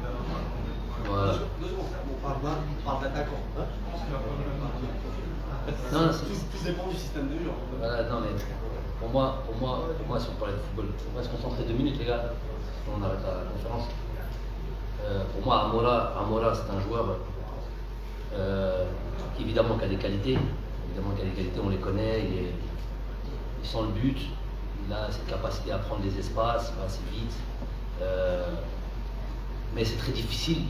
On parle d'attaquant. Non, tout dépend du système de jeu. Voilà, non mais pour moi, si on parlait de football, on va se concentrer 2 minutes les gars, on arrête la conférence. Pour moi, Amoura c'est un joueur qui évidemment a des qualités, on les connaît, il sent le but, il a cette capacité à prendre les espaces, il va assez vite, mais c'est très difficile.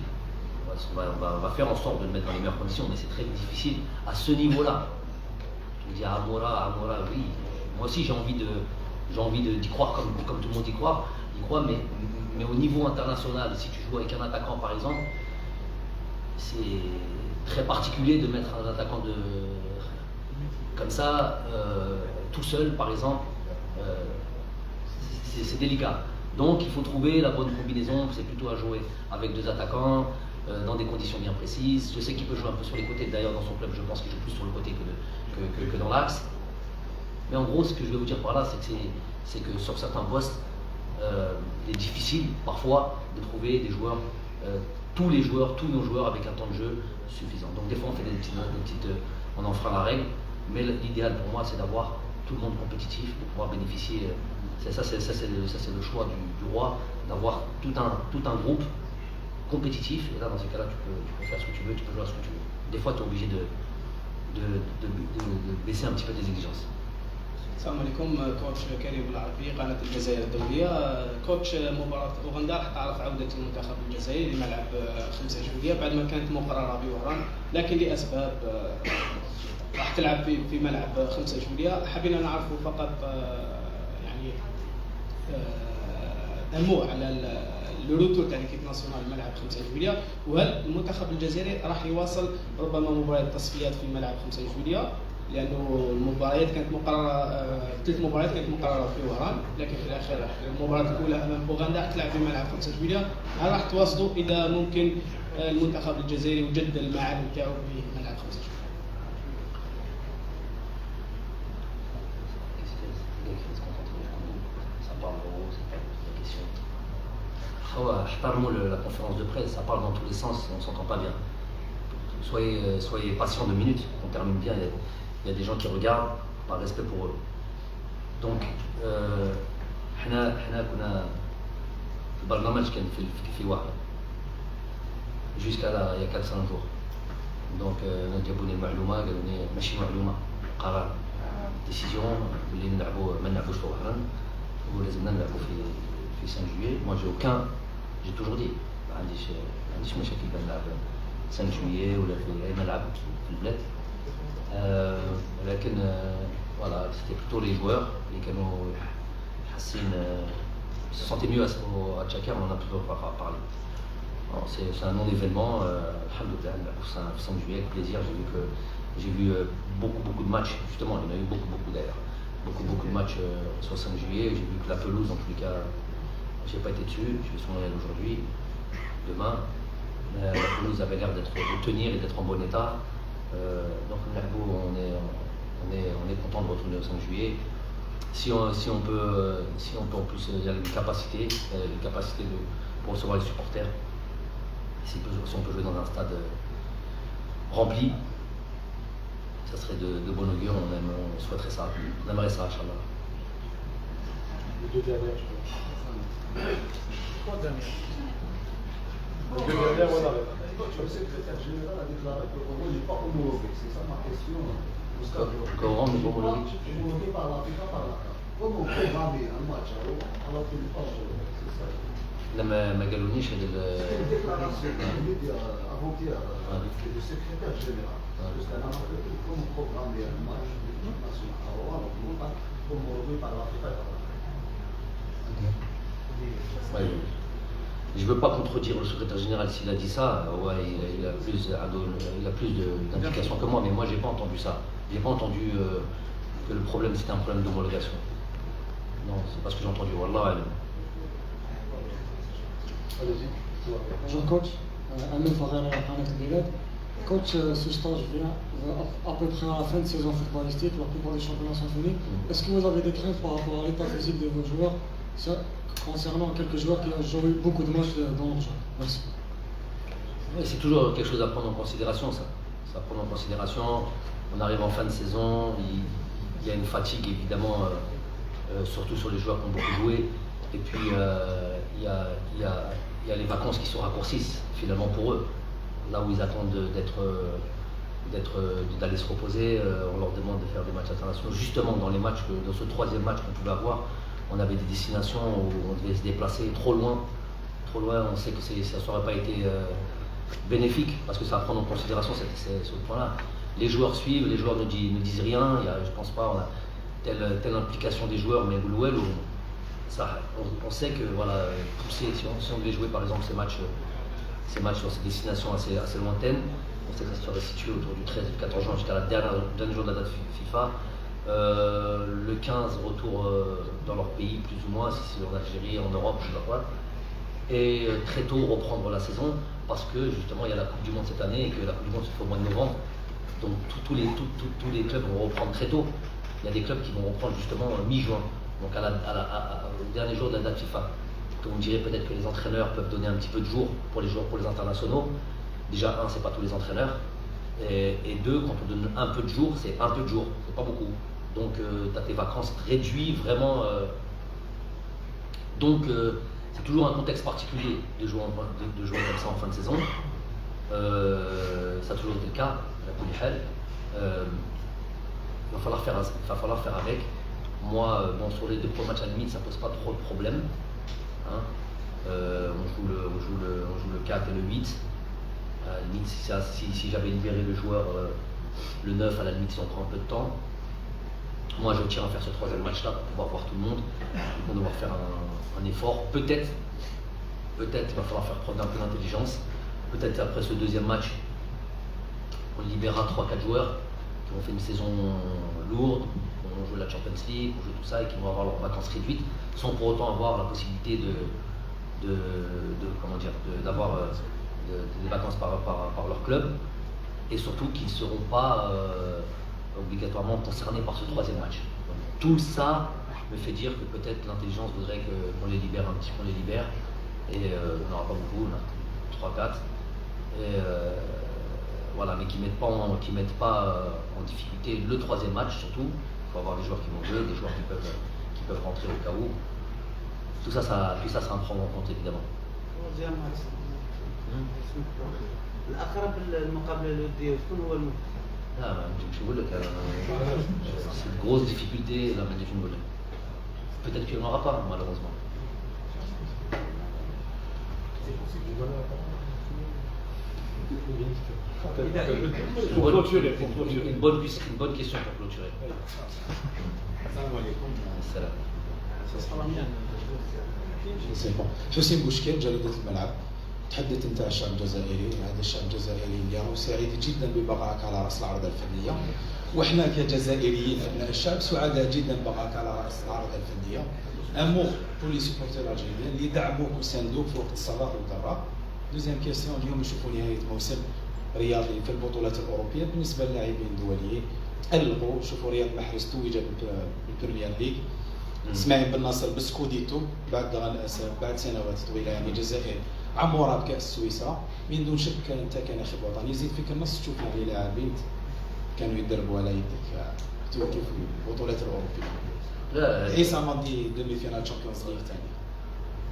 On va faire en sorte de le mettre dans les meilleures conditions, mais c'est très difficile à ce niveau-là. Je me dis Amoura, oui. Moi aussi j'ai envie d'y croire comme tout le monde y croit, mais au niveau international, si tu joues avec un attaquant par exemple, c'est très particulier de mettre un attaquant comme ça, tout seul par exemple, c'est délicat. Donc il faut trouver la bonne combinaison, c'est plutôt à jouer avec 2 attaquants, dans des conditions bien précises. Je sais qu'il peut jouer un peu sur les côtés, d'ailleurs dans son club je pense qu'il joue plus sur le côté que dans l'axe. Mais en gros ce que je vais vous dire par là c'est que sur certains postes, il est difficile parfois de trouver des joueurs, tous nos joueurs avec un temps de jeu suffisant. Donc des fois on fait on enfreint la règle, mais l'idéal pour moi c'est d'avoir tout le monde compétitif pour pouvoir bénéficier. Ça c'est le choix du roi, d'avoir tout un groupe compétitif, et là dans ces cas-là tu peux faire ce que tu veux, tu peux jouer à ce que tu veux. Des fois tu es obligé de baisser un petit peu tes exigences. السلام عليكم. كوتش كريم العربي قناة الجزائر الدولية. كوتش مباراة أوغندا راح تعرف عودة المنتخب الجزائري لملعب 5 جويلية بعد ما كانت مقررة بوهران، لكن لأسباب راح تلعب في ملعب 5 جويلية. حبينا نعرفوا فقط يعني امو على الروتور تاع ليكيب ناسيونال الملعب 5 جويلية، وهل المنتخب الجزائري راح يواصل ربما مباريات التصفيات في الملعب 5 جويلية، لانه المباريات كانت مقرره 3 مباريات كانت مقرره في وهران، لكن في الاخير المباراه الاولى امام اوغندا تلعب في ملعب 5 جويلية. هل راح تواصلوا اذا ممكن المنتخب الجزائري يجدد الميعاد نتاعو في ملعب 5 جويلية؟ احترموا la conférence de presse, ça parle dans tous les sens, on ne s'entend pas bien. Soyez patients 2 minutes, on termine bien, il y a des gens qui regardent, par respect pour eux. Donc, حنا كنا البرنامج كان في واحد jusqu'à il y a 4-5 jours. Donc جابوني المعلومه قالوا لي ماشي معلومه قرار ديسيزيون اللي ما نلعبوش في وهران ولازمنا نلعبوا في 5 juillet. Moi j'ai toujours dit ما عنديش مشاكل بين نلعب 5 juillet ولا في اي ملعب في البلاد. ولكن voilà, c'était plutôt les joueurs اللي كانوا حاسين se sentaient mieux à Tchakar, on en a plutôt parlé. C'est un non-événement, alhamdoulilah, pour 5 juillet, avec plaisir. J'ai vu beaucoup de matchs, justement, il y en a eu beaucoup d'ailleurs. Beaucoup de matchs sur 5 juillet. J'ai vu que la pelouse, en tous les cas, j'ai pas été dessus, je vais sûrement y aller aujourd'hui, demain. La pelouse avait l'air de tenir et d'être en bon état. Donc on est content de retourner au 5 juillet. Si on peut en plus, il y a une capacité pour recevoir les supporters. Si on peut jouer dans un stade rempli, ça serait de bon augure. On souhaiterait ça, on aimerait ça, Inch'Allah. Les 2 dernières, je crois. 3 dernières. Les 2 dernières, on arrête. Le secrétaire général a déclaré que le Congo n'est pas homologué. C'est ça ma question. Comment n'est pas homologué? Homologué par l'Afrique, par la CAF. Comment programmer un match alors qu'il n'est pas homologué? C'est ça. ما قالونيش هذا C'est une déclaration avant-hier du secrétaire général. Comment programmer un match de l'équipe nationale alors qu'on n'est pas homologué par l'Afrique et par la CAF? Ouais. Je ne veux pas contredire le secrétaire général s'il a dit ça. Ouais, il a plus d'indications que moi, mais moi j'ai pas entendu ça. J'ai pas entendu que le problème c'était un problème d'homologation. Non, c'est pas ce que j'ai entendu. Wallah. Bonjour coach, Amel Farrell à Planet Bilad. Coach, ce stage vient à peu près à la fin de saison footballistique, la plupart des championnats sont finis. Est-ce que vous avez des craintes par rapport à l'état physique de vos joueurs concernant quelques joueurs qui ont joué beaucoup de matchs dans leur jeu? Merci. Oui, c'est toujours quelque chose à prendre en considération, ça. Ça à prendre en considération. On arrive en fin de saison, il y a une fatigue évidemment, surtout sur les joueurs qui ont beaucoup joué. Et puis il y a les vacances qui se raccourcissent finalement pour eux. Là où ils attendent d'aller se reposer, on leur demande de faire des matchs internationaux. Justement dans les matchs, dans ce 3e match qu'on pouvait avoir, on avait des destinations où on devait se déplacer trop loin. On sait que ça n'aurait pas été bénéfique parce que ça va prendre en considération ce point-là. Les joueurs suivent, les joueurs ne disent rien. Je pense pas, on a telle implication des joueurs, mais on sait que voilà, pousser, si on devait jouer par exemple ces matchs sur ces destinations assez lointaines, on sait que ça serait situé autour du 13 du 14 juin jusqu'à la dernier jour de la date FIFA. Le 15 retour dans leur pays plus ou moins, si c'est en Algérie, en Europe, je sais pas quoi. Et très tôt reprendre la saison parce que justement il y a la Coupe du Monde cette année et que la Coupe du Monde se fait au mois de novembre. Donc tous les clubs vont reprendre très tôt. Il y a des clubs qui vont reprendre justement mi-juin, donc au dernier jour de la date FIFA. Donc on dirait peut-être que les entraîneurs peuvent donner un petit peu de jours pour les joueurs, pour les internationaux. Déjà c'est pas tous les entraîneurs. Et 2, quand on donne un peu de jours, c'est un peu de jours, c'est pas beaucoup. Donc tu as tes vacances réduites vraiment. C'est toujours un contexte particulier de jouer comme ça en fin de saison. Ça a toujours été le cas, la Poulihal. Il va falloir faire avec. Moi, sur les 2 premiers matchs à la limite, ça pose pas trop de problème. Hein. On joue le 4 et le 8. À la limite, si j'avais libéré le joueur Le 9, à la limite, si on prend un peu de temps. Moi, je tiens à faire ce troisième match-là pour pouvoir voir tout le monde. On va devoir faire un effort. Peut-être, il va falloir faire preuve d'un peu d'intelligence. Peut-être après ce deuxième match, on libérera 3-4 joueurs qui ont fait une saison lourde, qui ont joué la Champions League, qui ont joué tout ça et qui vont avoir leurs vacances réduites, sans pour autant avoir la possibilité d'avoir des vacances par leur club, et surtout qu'ils ne seront pas obligatoirement concernés par ce troisième match. Donc, tout ça me fait dire que peut-être l'intelligence voudrait qu'on les libère un petit peu, et on n'aura pas beaucoup, on a 3-4, et voilà, mais qui ne mettent pas en difficulté le troisième match surtout. Il faut avoir des joueurs qui vont jouer, des joueurs qui peuvent rentrer au cas où. Tout ça, ça à prendre en compte évidemment. الأقرب للمقابلة الودية شكون هو المنتخب؟ لا ما نجمش نقول لك c'est une grosse difficulté là ما نجمش نقول لك. Peut-être qu'il n'y en aura pas malheureusement. Une bonne question pour clôturer. حسين بوشكيل جريدة الملعب. تحدث انت عن الشعب الجزائري، هذا الشعب الجزائري اليوم سعيد جدا ببقائك على راس العرض الفنيه، واحنا كجزائريين ابناء الشعب سعداء جدا ببقائك على راس العرض الفنيه. امور pour les supporters algériens اللي دعموك وساندوك في وقت الصلاح والضراء. دوزيام كيسيون، اليوم نشوفوا نهايه موسم رياضي في البطولات الاوروبيه بالنسبه للاعبين الدوليين. الغوا شوفوا رياض محرز توج بالبريمير ليج، اسماعيل بن ناصر بسكوديتو بعد سنوات طويله، يعني الجزائر عمورة بكأس سويسرا من دون شك. انت كناخب وطني يزيد فيك النص تشوف يعني لاعبين كانوا يدربوا على يدك في البطولات الاوروبيه. لا عيسى ماضي ديمي فينال تشامبيونز ليغ ثاني.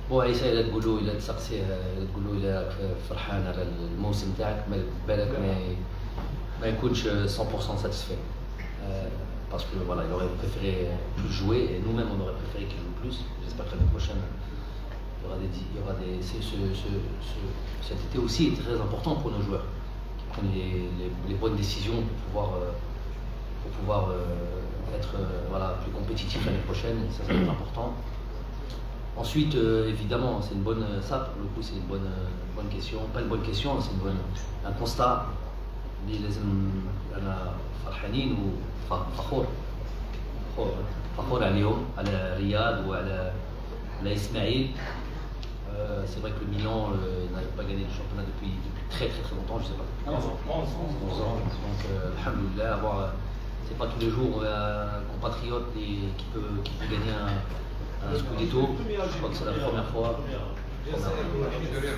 بو عيسى الا تقول له الا تسقسيه تقول له الا فرحان على الموسم تاعك بالك ما يكونش 100% satisfait. Parce que voilà, il aurait préféré plus jouer et nous-mêmes on aurait préféré qu'il joue plus. J'espère que l'année prochaine cet été aussi est très important pour nos joueurs qui prennent les bonnes décisions pour pouvoir être plus compétitifs l'année prochaine. Ça va être important. Ensuite, évidemment, c'est une bonne, ça pour le coup c'est une bonne question, pas une bonne question, c'est un constat. أنا فرحانين وفخور عليهم على رياض وعلى إسماعيل. C'est vrai que le Milan n'avait pas gagné le championnat depuis très longtemps, je ne sais pas. 11 ans. Donc, alhamdoulilah, c'est pas tous les jours un compatriote qui peut gagner un Scudetto. Je crois que c'est la première fois.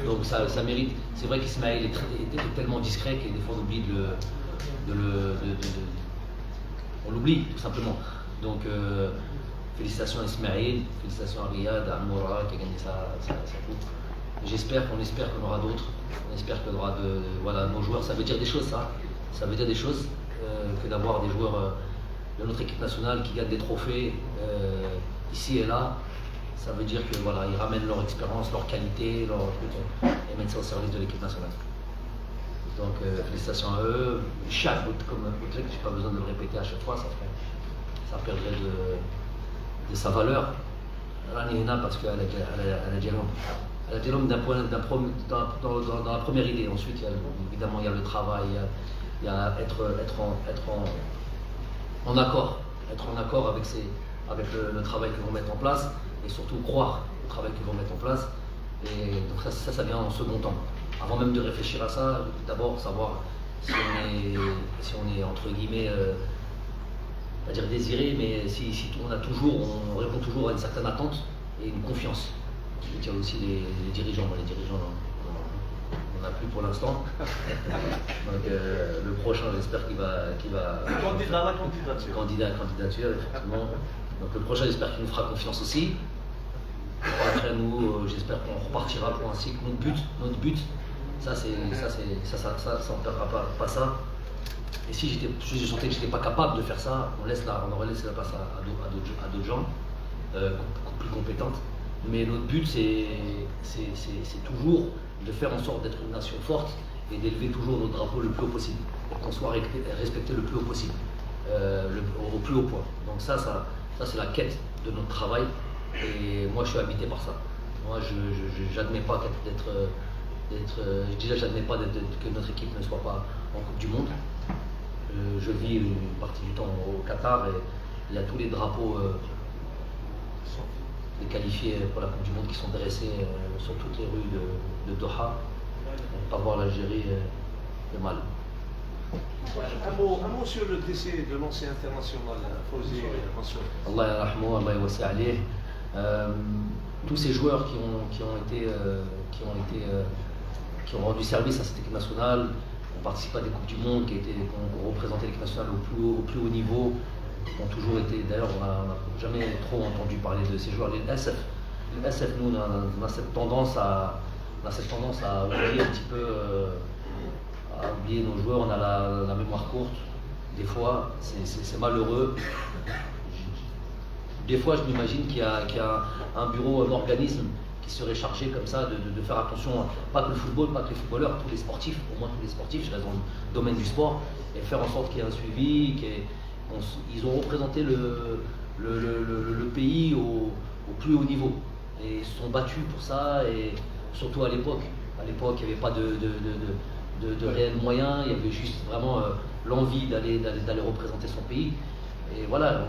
Donc ça mérite. C'est vrai qu'Ismaël était tellement discret que des fois on oublie on l'oublie tout simplement. Donc félicitations à Ismaël, félicitations à Riyad, à Moura qui a gagné sa coupe. On espère qu'on aura d'autres. On espère qu'il y aura nos joueurs. Ça veut dire des choses, ça. Ça veut dire des choses que d'avoir des joueurs de notre équipe nationale qui gagnent des trophées ici et là. Ça veut dire que voilà, ils ramènent leur expérience, leur qualité, et mettent ça au service de l'équipe nationale. Donc félicitations à eux. Chaque, comme je n'ai pas besoin de le répéter à chaque fois, ça perdrait de sa valeur. Parce qu'à la Dialom, dans la première idée. Ensuite, évidemment, il y a le travail, il y a être en accord avec le travail qu'ils vont mettre en place. Et surtout croire au travail qu'ils vont mettre en place. Et donc ça vient en second temps. Avant même de réfléchir à ça, d'abord savoir si on est entre guillemets, pas dire désiré, mais si on répond toujours à une certaine attente et une confiance. Il y a aussi les dirigeants. Les dirigeants, on n'a plus pour l'instant. Donc le prochain, j'espère qu'il va candidat à la candidature, effectivement. Donc le prochain, j'espère qu'il nous fera confiance aussi. Après nous, j'espère qu'on repartira pour un cycle. Notre but, ça on ne perdra pas ça. Et si je sentais que je n'étais pas capable de faire ça, on aurait laissé la place à d'autres gens plus compétentes. Mais notre but, c'est toujours de faire en sorte d'être une nation forte et d'élever toujours notre drapeau le plus haut possible. qu'on soit respecté le plus haut possible, au plus haut point. Donc ça c'est la quête de notre travail, et moi je suis habité par ça. Moi je n'admets pas j'admets pas que notre équipe ne soit pas en Coupe du Monde. Je vis une partie du temps au Qatar, et il y a tous les drapeaux des qualifiés pour la Coupe du Monde qui sont dressés sur toutes les rues de Doha. Pas voir l'Algérie de mal. Un mot sur le décès de l'ancien international Fawzi Mansour. Allah yarhamou, Allah yawassi alayh. Tous ces joueurs qui ont rendu service à cette équipe nationale, ont participé à des Coupes du Monde, qui ont représenté l'équipe nationale au plus haut niveau, ont toujours été. D'ailleurs, on n'a jamais trop entendu parler de ces joueurs. Les SF, nous, on a cette tendance à oublier un petit peu, à oublier nos joueurs. On a la mémoire courte. Des fois, c'est malheureux. Des fois, je m'imagine qu'il y a un bureau, un organisme qui serait chargé comme ça de faire attention, pas que le football, pas que les footballeurs, tous les sportifs, au moins tous les sportifs, je reste dans le domaine du sport, et faire en sorte qu'il y ait un suivi, ils ont représenté le pays au plus haut niveau, et ils se sont battus pour ça, et surtout à l'époque. À l'époque, il n'y avait pas de réels moyens, il y avait juste vraiment l'envie d'aller représenter son pays. Et voilà, donc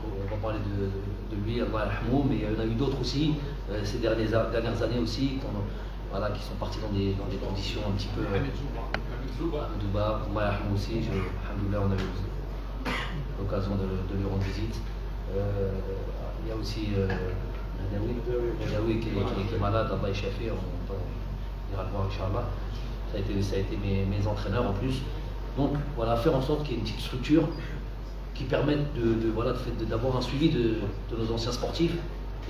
on va parler de lui, Allah yarhamou, mais il y en a eu d'autres aussi, ces dernières années aussi, qui sont partis dans des conditions un petit peu. Douba, Allah yarhamou aussi, alhamdoulilah, on a eu l'occasion de lui rendre visite. Il y a aussi Redaoui qui est malade, Allah yashafi, on ira le voir, Inch'Allah. Ça a été mes entraîneurs en plus. Donc voilà, faire en sorte qu'il y ait une petite structure qui permettent d'avoir un suivi de nos anciens sportifs,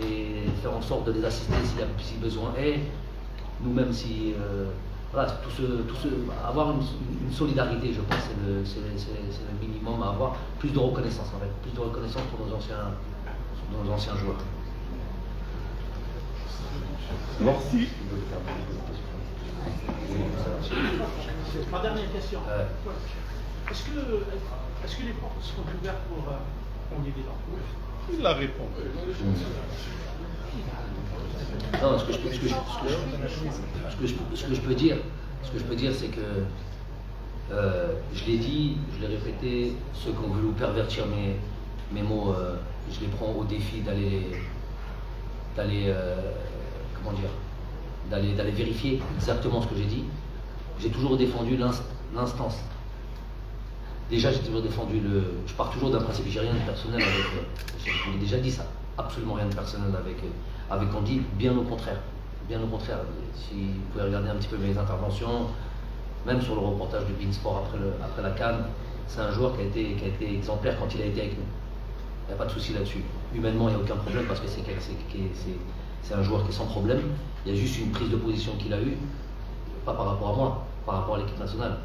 et faire en sorte de les assister si besoin est. Nous-mêmes, avoir une solidarité, je pense, c'est le minimum à avoir. Plus de reconnaissance en fait, plus de reconnaissance pour nos anciens joueurs. Merci. Ma dernière question. Est-ce que les portes seront ouvertes pour candidats? Il a répondu. Non, ce que je peux dire, c'est que je l'ai dit, je l'ai répété, ceux qui ont voulu pervertir mes mots, je les prends au défi d'aller vérifier exactement ce que j'ai dit. J'ai toujours défendu l'instance. Déjà, j'ai toujours défendu je pars toujours d'un principe, j'ai rien de personnel avec. Je vous l'ai déjà dit ça, absolument rien de personnel avec Andy, bien au contraire. Bien au contraire. Si vous pouvez regarder un petit peu mes interventions, même sur le reportage de Beansport après la CAN, c'est un joueur qui a été exemplaire quand il a été avec nous. Il n'y a pas de souci là-dessus. Humainement, il n'y a aucun problème parce que c'est un joueur qui est sans problème. Il y a juste une prise de position qu'il a eue, pas par rapport à moi, par rapport à l'équipe nationale.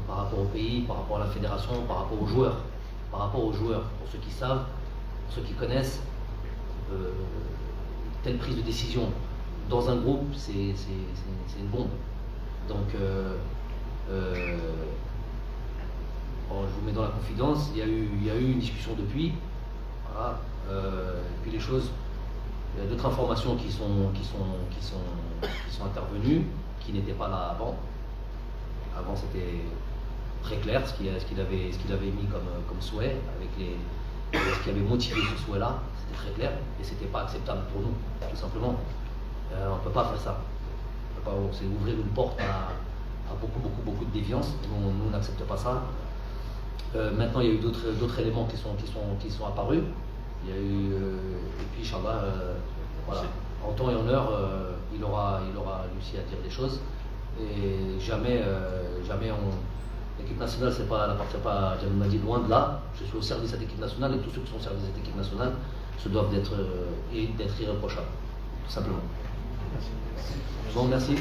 Par rapport au pays, par rapport à la fédération, par rapport aux joueurs. Par rapport aux joueurs, pour ceux qui savent, pour ceux qui connaissent, telle prise de décision dans un groupe, c'est une bombe. Donc, je vous mets dans la confidence, il y a eu une discussion depuis. Voilà, et puis les choses, il y a d'autres informations qui sont intervenues, qui n'étaient pas là avant. Avant, c'était très clair ce qu'il avait mis comme souhait, avec ce qui avait motivé ce souhait-là, c'était très clair, et c'était pas acceptable pour nous, tout simplement. On ne peut pas faire ça. C'est ouvrir une porte à beaucoup de déviance. Nous n'acceptons pas ça. Maintenant, il y a eu d'autres éléments qui sont apparus. Il y a eu, et puis, Inch'Allah, voilà, en temps et en heure, il aura réussi à dire des choses. Et jamais l'équipe nationale n'appartient pas à Jamel Madi, loin de là. Je suis au service de l'équipe nationale, et tous ceux qui sont au service de l'équipe nationale se doivent d'être irréprochables, tout simplement. Bon, merci.